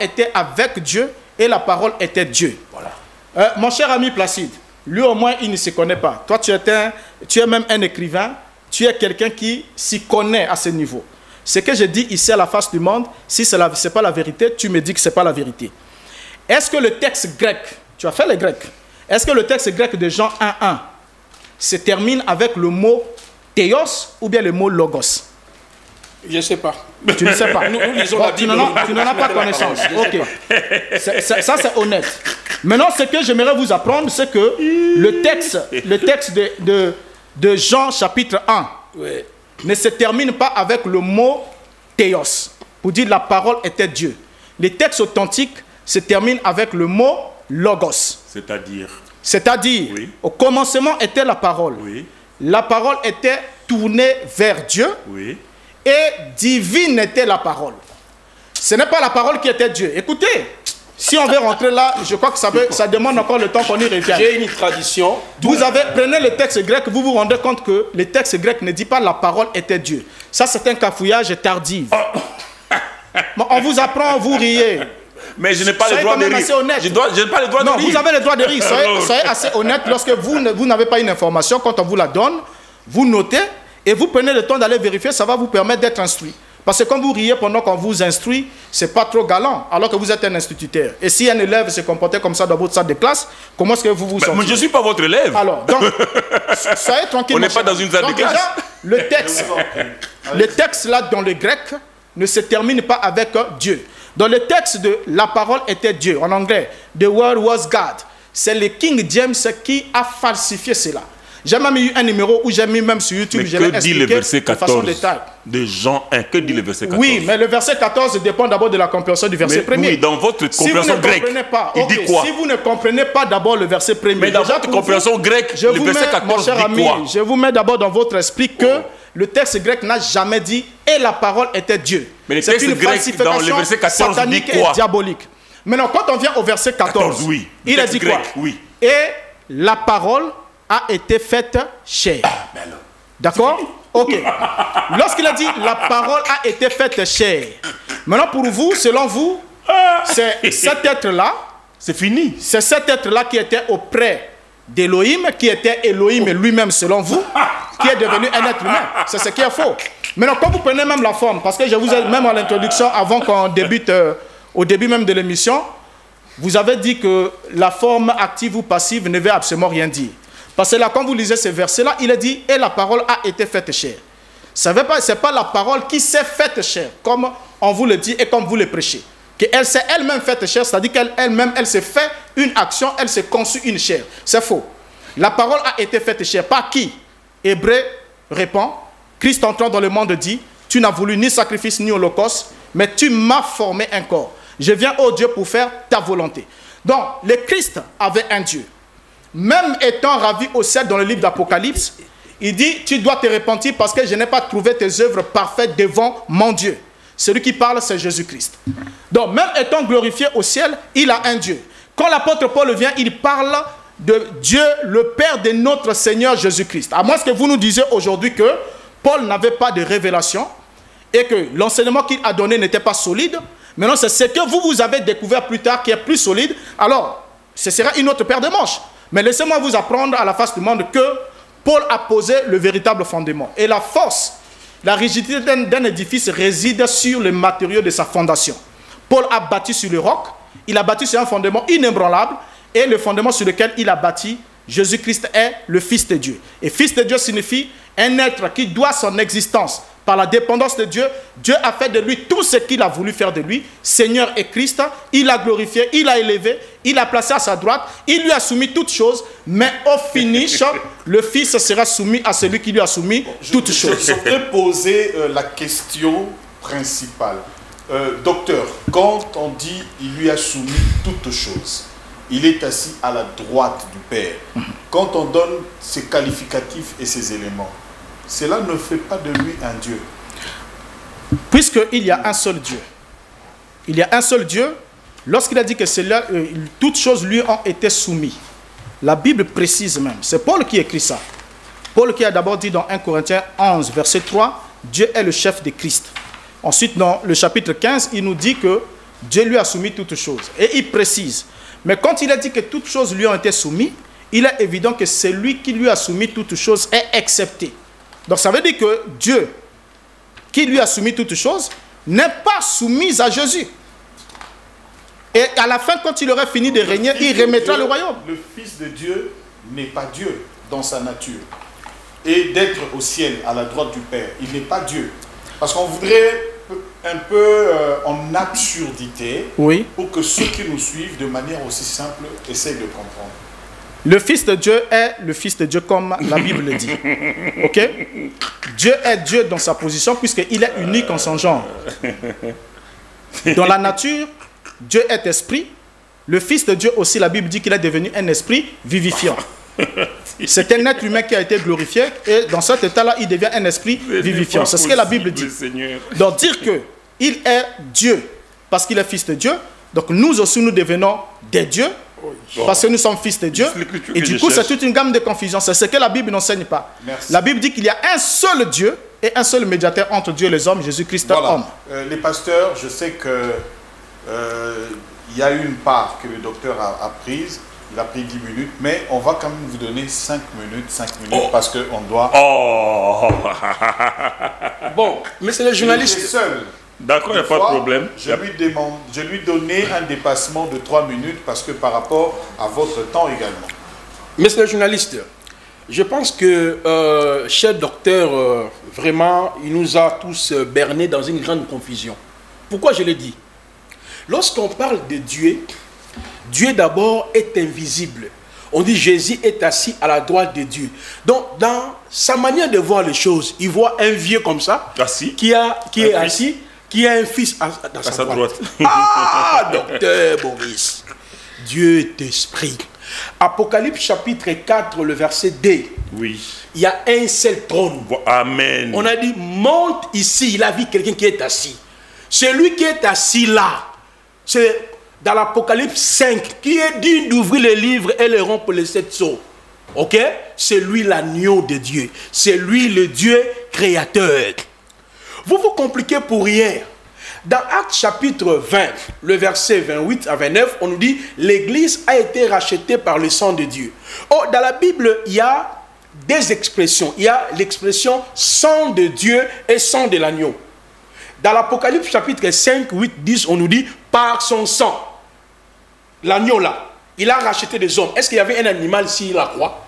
était avec Dieu, et la parole était Dieu. Voilà. Mon cher ami Placide, lui au moins il ne se connaît pas. Toi tu es même un écrivain, tu es quelqu'un qui s'y connaît à ce niveau. Ce que je dis ici à la face du monde, si ce n'est pas la vérité, tu me dis que ce n'est pas la vérité. Est-ce que le texte grec, tu as fait le grec, est-ce que le texte grec de Jean 1.1 se termine avec le mot théos ou bien le mot logos? Je ne sais pas. Tu ne sais pas. Nous lisons la Bible. Tu n'en as pas connaissance. Ok. Ça, c'est honnête. Maintenant, ce que j'aimerais vous apprendre, c'est que le texte de Jean chapitre 1 ne se termine pas avec le mot théos, pour dire la parole était Dieu. Les textes authentiques se terminent avec le mot logos. C'est-à-dire, oui. Au commencement était la parole. Oui. La parole était tournée vers Dieu. Oui. Et divine était la parole. Ce n'est pas la parole qui était Dieu. Écoutez, si on veut rentrer là, je crois que ça demande encore le temps qu'on y revienne. J'ai une tradition. Prenez le texte grec, vous vous rendez compte que le texte grec ne dit pas la parole était Dieu. Ça, c'est un cafouillage tardif. Bon, on vous apprend, vous riez. Mais je n'ai pas le droit de rire. Je n'ai pas le droit de rire. Non, vous avez le droit de rire. Soyez assez honnête. Lorsque vous n'avez pas une information, quand on vous la donne, vous notez. Et vous prenez le temps d'aller vérifier, ça va vous permettre d'être instruit. Parce que quand vous riez pendant qu'on vous instruit, ce n'est pas trop galant, alors que vous êtes un instituteur. Et si un élève se comportait comme ça dans votre salle de classe, comment est-ce que vous vous sentez? Mais je ne suis pas votre élève. Alors, donc, soyez tranquille. On n'est pas dans une salle de classe. Déjà, le texte là dans le grec ne se termine pas avec Dieu. Dans le texte de la parole était Dieu, en anglais, the word was God, c'est le King James qui a falsifié cela. J'ai même eu un numéro où j'ai mis même sur YouTube. Mais que dit le verset 14 de Jean 1? Que dit le verset 14? Oui, mais le verset 14 dépend d'abord de la compréhension du verset premier. Oui, dans votre compréhension grecque, il dit quoi? Si vous ne comprenez pas d'abord le verset premier. Mais dans votre compréhension grecque, le verset 14 dit quoi? Je vous mets d'abord dans votre esprit que le texte grec n'a jamais dit « et la parole était Dieu ». Mais le texte grec dans le verset 14 dit quoi? Et diabolique. Maintenant, quand on vient au verset 14, oui. Il a dit quoi? Oui. Et la parole a été faite chair. D'accord? Ok. Lorsqu'il a dit la parole a été faite chair, maintenant pour vous, selon vous, c'est cet être-là. C'est fini. C'est cet être-là qui était auprès d'Élohim, qui était Elohim lui-même selon vous, qui est devenu un être humain. C'est ce qui est faux. Maintenant, quand vous prenez même la forme, parce que je vous ai même en l'introduction, avant qu'on débute, au début même de l'émission, vous avez dit que la forme active ou passive ne veut absolument rien dire. Parce que là, quand vous lisez ces versets-là, il a dit « Et la parole a été faite chair ». Ce n'est pas la parole qui s'est faite chair, comme on vous le dit et comme vous le prêchez. Qu'elle s'est elle-même faite chair, c'est-à-dire qu'elle-même, elle s'est fait une action, elle s'est conçue une chair. C'est faux. La parole a été faite chair. Par qui? Hébreu répond, Christ entrant dans le monde dit, tu n'as voulu ni sacrifice ni holocauste, mais tu m'as formé un corps. Je viens, ô Dieu, pour faire ta volonté. Donc, le Christ avait un Dieu. Même étant ravi au ciel dans le livre d'Apocalypse, il dit, tu dois te repentir parce que je n'ai pas trouvé tes œuvres parfaites devant mon Dieu. Celui qui parle, c'est Jésus-Christ. Donc, même étant glorifié au ciel, il a un Dieu. Quand l'apôtre Paul vient, il parle de Dieu, le Père de notre Seigneur Jésus-Christ. À moins que vous nous disiez aujourd'hui que Paul n'avait pas de révélation et que l'enseignement qu'il a donné n'était pas solide. Maintenant, c'est ce que vous avez découvert plus tard qui est plus solide. Alors, ce sera une autre paire de manches. Mais laissez-moi vous apprendre à la face du monde que Paul a posé le véritable fondement. Et la force, la rigidité d'un édifice réside sur les matériaux de sa fondation. Paul a bâti sur le roc, il a bâti sur un fondement inébranlable, et le fondement sur lequel il a bâti, Jésus-Christ est le Fils de Dieu. Et Fils de Dieu signifie un être qui doit son existence par la dépendance de Dieu. Dieu a fait de lui tout ce qu'il a voulu faire de lui. Seigneur et Christ, il l'a glorifié, il l'a élevé, il l'a placé à sa droite, il lui a soumis toutes choses, mais au finish, le Fils sera soumis à celui qui lui a soumis toutes choses. Je voudrais poser la question principale. Docteur, quand on dit il lui a soumis toutes choses, il est assis à la droite du Père. Quand on donne ses qualificatifs et ses éléments, cela ne fait pas de lui un Dieu. Puisqu'il y a un seul Dieu. Il y a un seul Dieu. Lorsqu'il a dit que toutes choses lui ont été soumises. La Bible précise même. C'est Paul qui écrit ça. Paul qui a d'abord dit dans 1 Corinthiens 11, verset 3, Dieu est le chef de Christ. Ensuite, dans le chapitre 15, il nous dit que Dieu lui a soumis toutes choses. Et il précise. Mais quand il a dit que toutes choses lui ont été soumises, il est évident que celui qui lui a soumis toutes choses est accepté. Donc ça veut dire que Dieu, qui lui a soumis toutes choses, n'est pas soumis à Jésus. Et à la fin, quand il aurait fini de régner, il remettra le royaume. Le Fils de Dieu n'est pas Dieu dans sa nature. Et d'être au ciel, à la droite du Père, il n'est pas Dieu. Parce qu'on voudrait un peu en absurdité, oui, pour que ceux qui nous suivent de manière aussi simple essayent de comprendre. Le Fils de Dieu est le Fils de Dieu comme la Bible le dit. Ok? Dieu est Dieu dans sa position puisqu'il est unique en son genre. Dans la nature, Dieu est esprit. Le Fils de Dieu aussi, la Bible dit qu'il est devenu un esprit vivifiant. C'est un être humain qui a été glorifié et dans cet état-là, il devient un esprit vivifiant. C'est ce que la Bible dit. Donc dire qu'il est Dieu parce qu'il est Fils de Dieu, donc nous aussi nous devenons des dieux parce que nous sommes fils de Dieu. Et du coup, c'est toute une gamme de confusion. C'est ce que la Bible n'enseigne pas. Merci. La Bible dit qu'il y a un seul Dieu et un seul médiateur entre Dieu et les hommes, Jésus-Christ homme. Les pasteurs, je sais que il y a une part que le docteur a prise. Il a pris 10 minutes, mais on va quand même vous donner 5 minutes, parce qu'on doit... Bon, mais c'est le journaliste. Il est seul. D'accord, il n'y a pas de problème. Je lui donnais un dépassement de 3 minutes parce que par rapport à votre temps également. Monsieur le journaliste, je pense que, cher docteur, vraiment, il nous a tous bernés dans une grande confusion. Pourquoi je l'ai dit? Lorsqu'on parle de Dieu, Dieu d'abord est invisible. On dit Jésus est assis à la droite de Dieu. Donc, dans sa manière de voir les choses, il voit un vieux comme ça, qui est assis, qui a un fils à sa droite. Ah, docteur Boris, Dieu est esprit. Apocalypse chapitre 4, le verset 2. Oui. Il y a un seul trône. Amen. On a dit, monte ici. Il a vu quelqu'un qui est assis. Celui qui est assis là, c'est dans l'Apocalypse 5, qui est digne d'ouvrir les livres et les rompre les 7 sceaux. Ok? C'est lui l'agneau de Dieu. C'est lui le Dieu créateur. Vous vous compliquez pour rien. Dans Actes chapitre 20, le verset 28 à 29, on nous dit l'Église a été rachetée par le sang de Dieu. Oh, dans la Bible, il y a des expressions. Il y a l'expression sang de Dieu et sang de l'agneau. Dans l'Apocalypse chapitre 5, 8, 10, on nous dit par son sang. L'agneau là, il a racheté des hommes. Est-ce qu'il y avait un animal ici, la croix?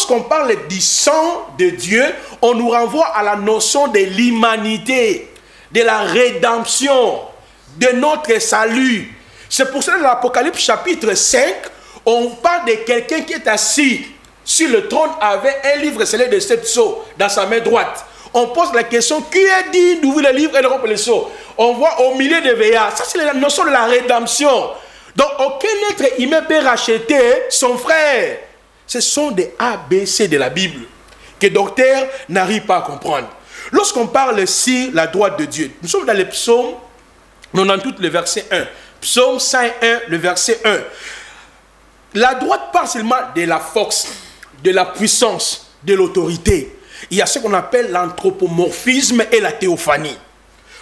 Lorsqu'on parle du sang de Dieu, on nous renvoie à la notion de l'humanité, de la rédemption, de notre salut. C'est pour cela que dans l'Apocalypse chapitre 5, on parle de quelqu'un qui est assis sur le trône avec un livre scellé de 7 sceaux dans sa main droite. On pose la question, qui est digne d'ouvrir le livre et de rompre les sceaux? On voit au milieu des veillards. Ça, c'est la notion de la rédemption. Donc, aucun être humain peut racheter son frère. Ce sont des ABC de la Bible que docteur n'arrive pas à comprendre. Lorsqu'on parle sur la droite de Dieu, nous sommes dans le psaume 98, le verset 1. Psaume 101, le verset 1. La droite parle seulement de la force, de la puissance, de l'autorité. Il y a ce qu'on appelle l'anthropomorphisme et la théophanie.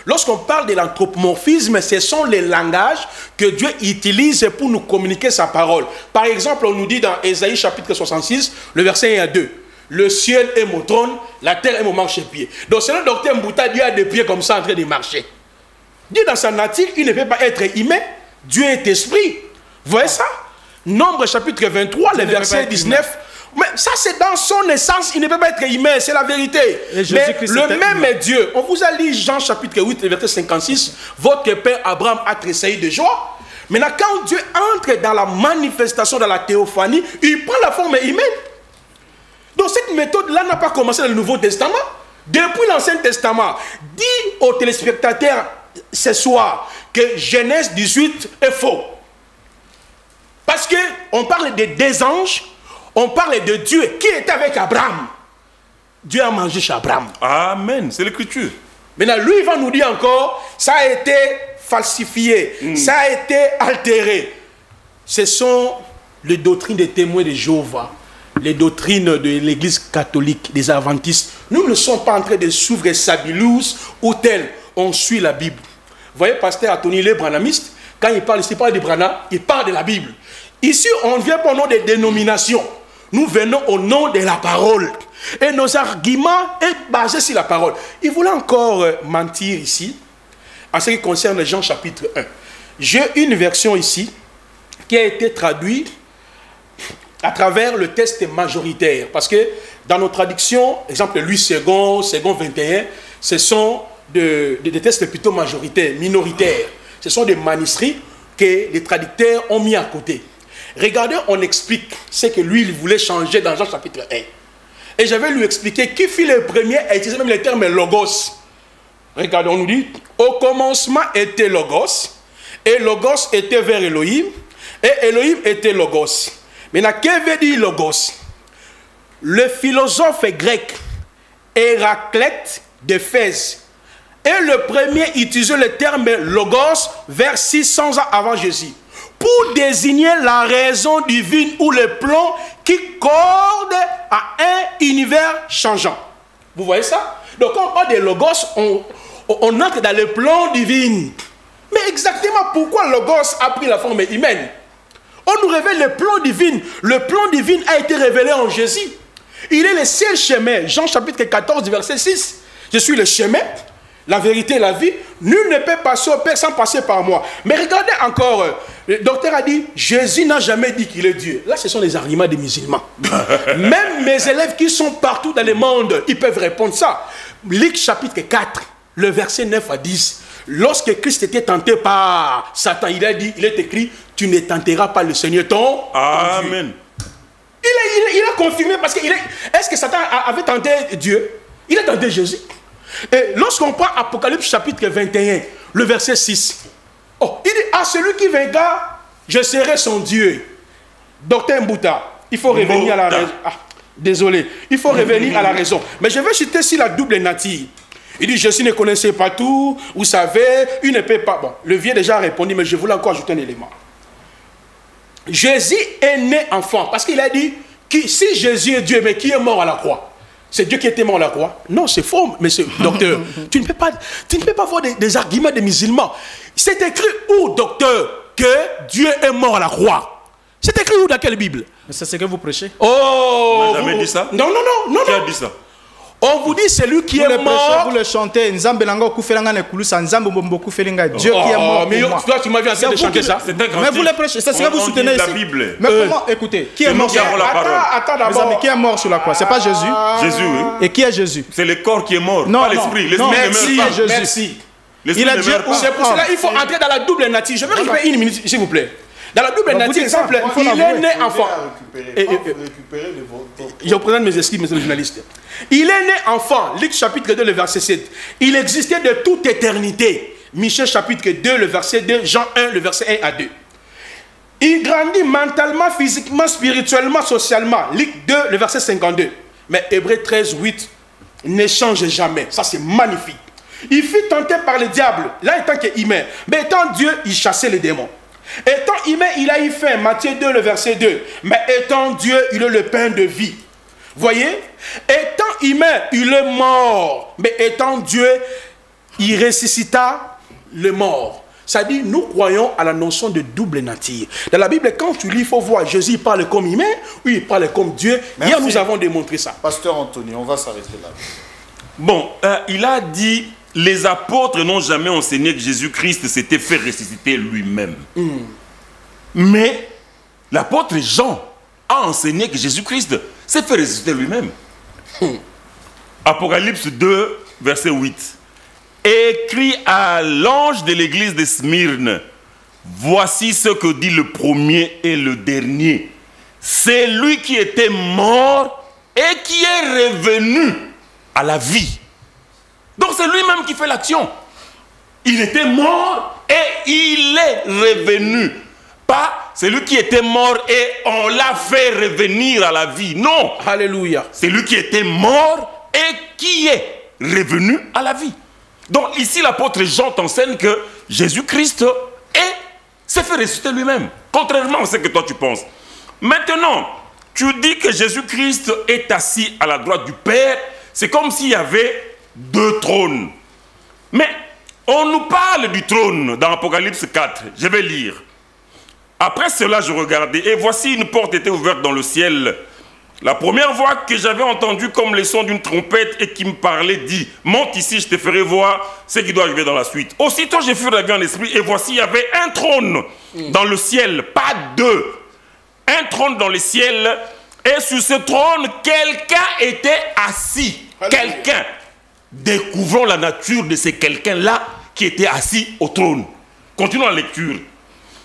Lorsqu'on parle de l'anthropomorphisme, ce sont les langages que Dieu utilise pour nous communiquer sa parole. Par exemple, on nous dit dans Ésaïe chapitre 66, le verset 1 à 2, « Le ciel est mon trône, la terre est mon marchepied. » Donc selon le docteur Mbouta, Dieu a des pieds comme ça en train de marcher. Dieu dans sa nature, il ne peut pas être humain. Dieu est esprit. Vous voyez ça? Nombre chapitre 23, le verset 19. Mais ça, c'est dans son essence, il ne peut pas être humain, c'est la vérité. Mais le même Dieu, on vous a lu Jean chapitre 8, verset 56, votre père Abraham a tressailli de joie. Maintenant, quand Dieu entre dans la manifestation, dans la théophanie, il prend la forme humaine. Donc cette méthode-là n'a pas commencé dans le Nouveau Testament. Depuis l'Ancien Testament, dis aux téléspectateurs ce soir que Genèse 18 est faux. Parce qu'on parle de deux anges, on parle de Dieu qui était avec Abraham. Dieu a mangé chez Abraham. Amen, c'est l'écriture. Maintenant, lui, il va nous dire encore, ça a été falsifié, ça a été altéré. Ce sont les doctrines des témoins de Jéhovah, les doctrines de l'Église catholique, des adventistes. Nous ne sommes pas en train de s'ouvrir Sabilous ou tel. On suit la Bible. Vous voyez, pasteur Anthony, le branhamiste, quand il parle ici, il parle de Branham, il parle de la Bible. Ici, on ne vient pas au nom des dénominations. Nous venons au nom de la parole. Et nos arguments sont basés sur la parole. Il voulait encore mentir ici, en ce qui concerne Jean chapitre 1. J'ai une version ici, qui a été traduite à travers le texte majoritaire. Parce que dans nos traductions, exemple Louis II, Second 21, ce sont des textes plutôt majoritaires, minoritaires. Ce sont des manuscrits que les traducteurs ont mis à côté. Regardez, on explique ce que lui, il voulait changer dans Jean chapitre 1. Et je vais lui expliquer qui fut le premier à utiliser même le terme logos. Regardez, on nous dit, au commencement était logos, et logos était vers Elohim, et Elohim était logos. Maintenant, que veut dire logos? Le philosophe grec Héraclète d'Éphèse est le premier à utiliser le terme logos vers 600 ans avant Jésus, pour désigner la raison divine ou le plan qui corde à un univers changeant. Vous voyez ça? Donc quand on parle de logos, on entre dans le plan divin. Mais exactement pourquoi logos a pris la forme humaine? On nous révèle le plan divin. Le plan divin a été révélé en Jésus. Il est le seul chemin. Jean chapitre 14, verset 6. Je suis le chemin, la vérité et la vie. Nul ne peut passer au Père sans passer par moi. Mais regardez encore, le docteur a dit, Jésus n'a jamais dit qu'il est Dieu. Là, ce sont les arguments des musulmans. Même mes élèves qui sont partout dans le monde, ils peuvent répondre ça. Luc chapitre 4, le verset 9 à 10. Lorsque Christ était tenté par Satan, il a dit, il est écrit, tu ne tenteras pas le Seigneur ton Amen. Dieu. Il a confirmé parce que est-ce que Satan avait tenté Dieu? Il a tenté Jésus. Et lorsqu'on prend Apocalypse chapitre 21, le verset 6, oh, il dit, à celui qui vaincra, je serai son Dieu. Docteur Mbouta, il faut revenir à la raison. Ah, désolé, il faut revenir à la raison. Mais je vais citer ici la double nature. Il dit, Jésus ne connaissait pas tout, vous savez, il ne peut pas. Bon, le vieux déjà a répondu, mais je voulais encore ajouter un élément. Jésus est né enfant, parce qu'il a dit, si Jésus est Dieu, mais qui est mort à la croix? C'est Dieu qui était mort à la croix? Non, c'est faux, monsieur docteur. tu ne peux pas voir des arguments des musulmans. C'est écrit où, docteur, que Dieu est mort à la croix? C'est écrit où dans quelle Bible? C'est ce que vous prêchez. Oh! On n'a jamais dit ça? Non. Qui a dit ça? On vous dit celui qui est mort. Vous le chantez. Dieu qui est mort mais pour moi. toi, tu m'as vu en train de chanter ça. C'est un grand Mais vous le prêchez. C'est ce que vous soutenez ici. la Bible. Mais comment? Écoutez, qui est mort sur la croix? Attends Mes amis, d'abord. qui est mort sur la croix? C'est pas Jésus. Jésus, oui. Et qui est Jésus? C'est le corps qui est mort, Non, pas non. l'esprit. L'esprit Non, ne merci, meurt pas. Jésus. merci. L'esprit Il a ne dit- meurt pas. C'est pour cela qu'il faut entrer dans la double nature. Je vais récupérer une minute, s'il vous plaît. Dans la double vous nature, dites ça, exemple, il faut il est l'avouer. né enfant. Je représente mes excuses, monsieur le journaliste. Il est né enfant, Luc chapitre 2, le verset 7. Il existait de toute éternité. Michée chapitre 2, le verset 2, Jean 1, le verset 1 à 2. Il grandit mentalement, physiquement, spirituellement, socialement. Luc 2, le verset 52. Mais Hébreux 13, 8 ne change jamais. Ça, c'est magnifique. Il fut tenté par le diable, là étant qu'humain. Mais étant Dieu, il chassait les démons. Étant humain, il a eu faim. Matthieu 2, le verset 2. Mais étant Dieu, il est le pain de vie. Voyez? Étant humain, il est mort. Mais étant Dieu, il ressuscita le mort. Ça dit, nous croyons à la notion de double nature. Dans la Bible, quand tu lis, il faut voir, Jésus il parle comme humain ou il parle comme Dieu. Merci. Hier, nous avons démontré ça. Pasteur Anthony, on va s'arrêter là. Bon, il a dit, les apôtres n'ont jamais enseigné que Jésus-Christ s'était fait ressusciter lui-même. Mais l'apôtre Jean a enseigné que Jésus-Christ s'est fait ressusciter lui-même. Apocalypse 2, verset 8. Écrit à l'ange de l'église de Smyrne, voici ce que dit le premier et le dernier. C'est lui qui était mort et qui est revenu à la vie. Donc c'est lui-même qui fait l'action. Il était mort et il est revenu. Pas celui qui était mort et on l'a fait revenir à la vie. Non. Alléluia. C'est lui qui était mort et qui est revenu à la vie. Donc ici l'apôtre Jean t'enseigne que Jésus-Christ s'est fait ressusciter lui-même. Contrairement à ce que toi tu penses. Maintenant, tu dis que Jésus-Christ est assis à la droite du Père. C'est comme s'il y avait deux trônes. Mais on nous parle du trône dans Apocalypse 4. Je vais lire. Après cela, je regardais, et voici une porte était ouverte dans le ciel. La première voix que j'avais entendue comme le son d'une trompette et qui me parlait dit, monte ici, je te ferai voir ce qui doit arriver dans la suite. Aussitôt, j'ai fui la vie en esprit, et voici, il y avait un trône dans le ciel, pas deux. Un trône dans le ciel, et sur ce trône, quelqu'un était assis. Quelqu'un. Découvrons la nature de ce quelqu'un-là qui était assis au trône. Continuons la lecture.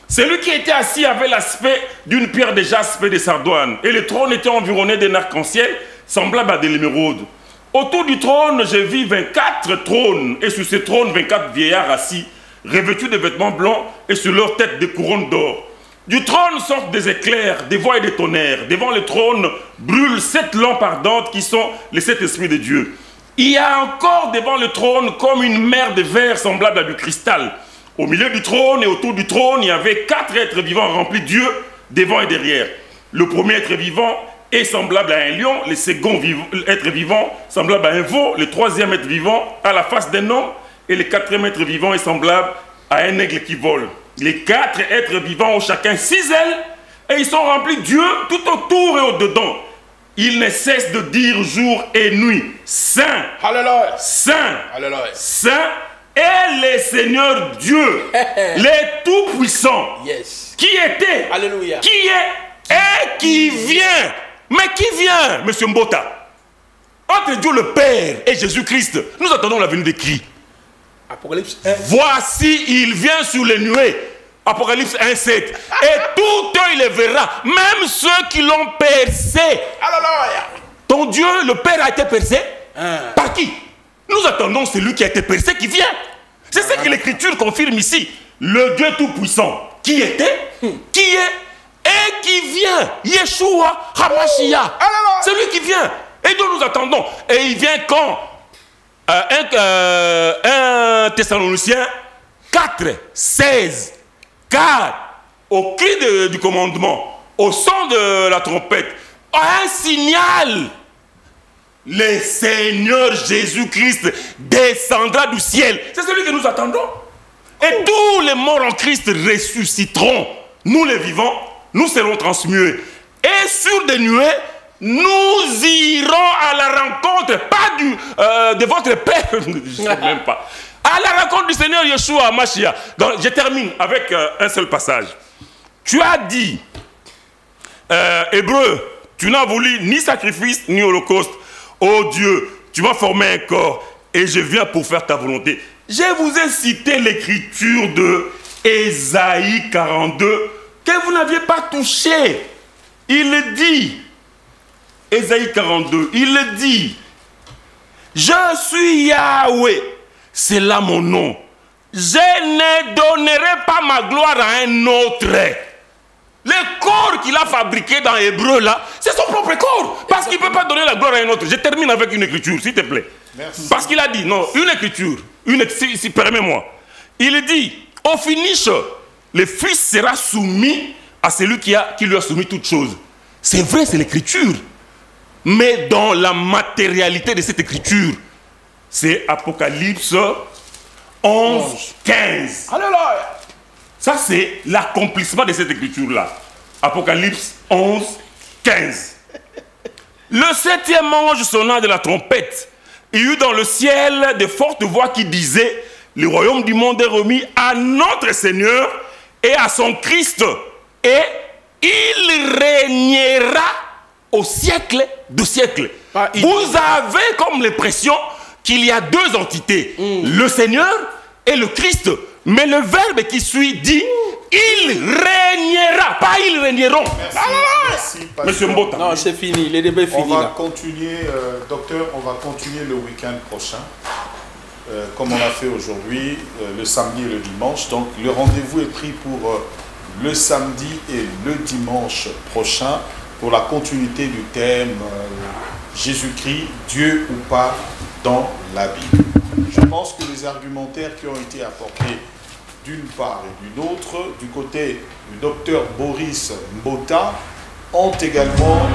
Celui qui était assis avait l'aspect d'une pierre de jaspe et de sardoine. Et le trône était environné d'un arc-en-ciel semblable à de l'émeraude. Autour du trône, je vis 24 trônes. Et sur ces trônes, 24 vieillards assis, revêtus de vêtements blancs et sur leur tête des couronnes d'or. Du trône sortent des éclairs, des voix et des tonnerres. Devant le trône brûlent 7 lampes ardentes qui sont les 7 esprits de Dieu. Il y a encore devant le trône comme une mer de verre semblable à du cristal. Au milieu du trône et autour du trône, il y avait 4 êtres vivants remplis de Dieu, devant et derrière. Le premier être vivant est semblable à un lion, le second être vivant semblable à un veau, le troisième être vivant à la face d'un homme, et le quatrième être vivant est semblable à un aigle qui vole. Les 4 êtres vivants ont chacun 6 ailes, et ils sont remplis de Dieu tout autour et au-dedans. Ils ne cessent de dire jour et nuit, Saint, Alléluia. Saint, Alléluia. Saint, et le Seigneur Dieu, le Tout-Puissant, Yes. qui était, Alléluia. qui est et qui vient. Mais qui vient, Monsieur Mbota? Entre Dieu le Père et Jésus-Christ, nous attendons la venue de qui? Apocalypse 1. Voici, il vient sur les nuées. Apocalypse 1, 7. Et tout œil le verra, même ceux qui l'ont percé. Alléluia. Ton Dieu, le Père, a été percé par qui? Nous attendons celui qui a été percé qui vient. C'est ce que l'Écriture confirme ici. Le Dieu Tout-Puissant, qui était, qui est et qui vient. Yeshua HaMashiach. C'est lui qui vient. Et nous attendons. Et il vient quand 1 Thessaloniciens 4, 16. Car au cri du commandement, au son de la trompette, un signal, le Seigneur Jésus-Christ descendra du ciel. C'est celui que nous attendons. Et tous les morts en Christ ressusciteront. Nous les vivants, nous serons transmués. Et sur des nuées, nous irons à la rencontre, pas de votre Père, je ne sais même pas, à la rencontre du Seigneur Yeshua Mashiach. Donc, je termine avec un seul passage. Tu as dit, Hébreu, tu n'as voulu ni sacrifice ni holocauste. Oh Dieu, tu m'as formé un corps et je viens pour faire ta volonté. Je vous ai cité l'écriture de Ésaïe 42 que vous n'aviez pas touché. Il le dit. Ésaïe 42, il le dit. Je suis Yahweh, c'est là mon nom. Je ne donnerai pas ma gloire à un autre. Le corps qu'il a fabriqué dans Hébreu là, c'est son propre corps. Parce qu'il ne peut pas donner la gloire à un autre. Je termine avec une écriture, s'il te plaît. Merci. Parce qu'il a dit, non, une écriture, si permets-moi. Il dit, au finish, le fils sera soumis à celui qui lui a soumis toutes choses. C'est vrai, c'est l'écriture. Mais dans la matérialité de cette écriture, c'est Apocalypse 11, 15. Alléluia. Ça, c'est l'accomplissement de cette écriture-là. Apocalypse 11, 15. Le 7e ange sonna de la trompette. Il y eut dans le ciel de fortes voix qui disaient: le royaume du monde est remis à notre Seigneur et à son Christ. Et il régnera au siècle de siècle. Vous avez comme l'impression qu'il y a deux entités, le Seigneur et le Christ. Mais le verbe qui suit dit, il régnera, pas ils régneront. Merci, Monsieur Mbota. Non, c'est fini, le débat est fini. On va là. continuer, docteur, on va continuer le week-end prochain, comme on a fait aujourd'hui, le samedi et le dimanche. Donc le rendez-vous est pris pour le samedi et le dimanche prochain, pour la continuité du thème Jésus-Christ, Dieu ou pas dans la Bible. Je pense que les argumentaires qui ont été apportés d'une part et d'une autre, du côté du docteur Boris Mbota, ont également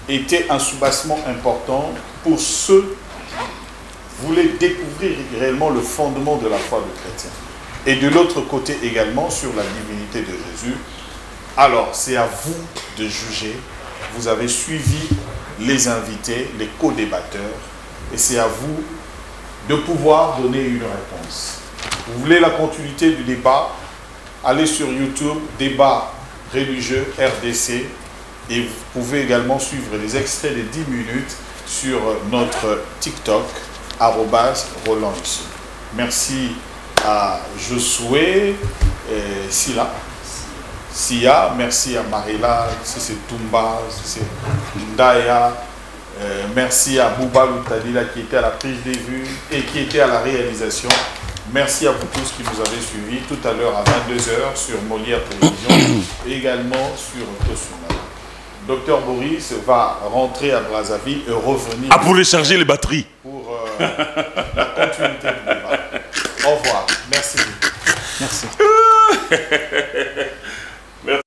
été un soubassement important pour ceux qui voulaient découvrir réellement le fondement de la foi du chrétien. Et de l'autre côté également sur la divinité de Jésus. Alors, c'est à vous de juger. Vous avez suivi les invités, les co-débatteurs, et c'est à vous de pouvoir donner une réponse. Vous voulez la continuité du débat? Allez sur YouTube, débat religieux RDC, et vous pouvez également suivre les extraits de 10 minutes sur notre TikTok, @Roland Issou. Merci à Josué, Sia, merci à Marila, c'est Toumba, c'est Ndaya, merci à Bouba Loutadila qui était à la prise des vues et qui était à la réalisation. Merci à vous tous qui nous avez suivis tout à l'heure à 22h sur Molière Télévision et également sur Tosuna. Docteur Boris va rentrer à Brazzaville et revenir pour recharger les batteries. Pour la continuité du débat. Au revoir. Merci. Merci. Merci.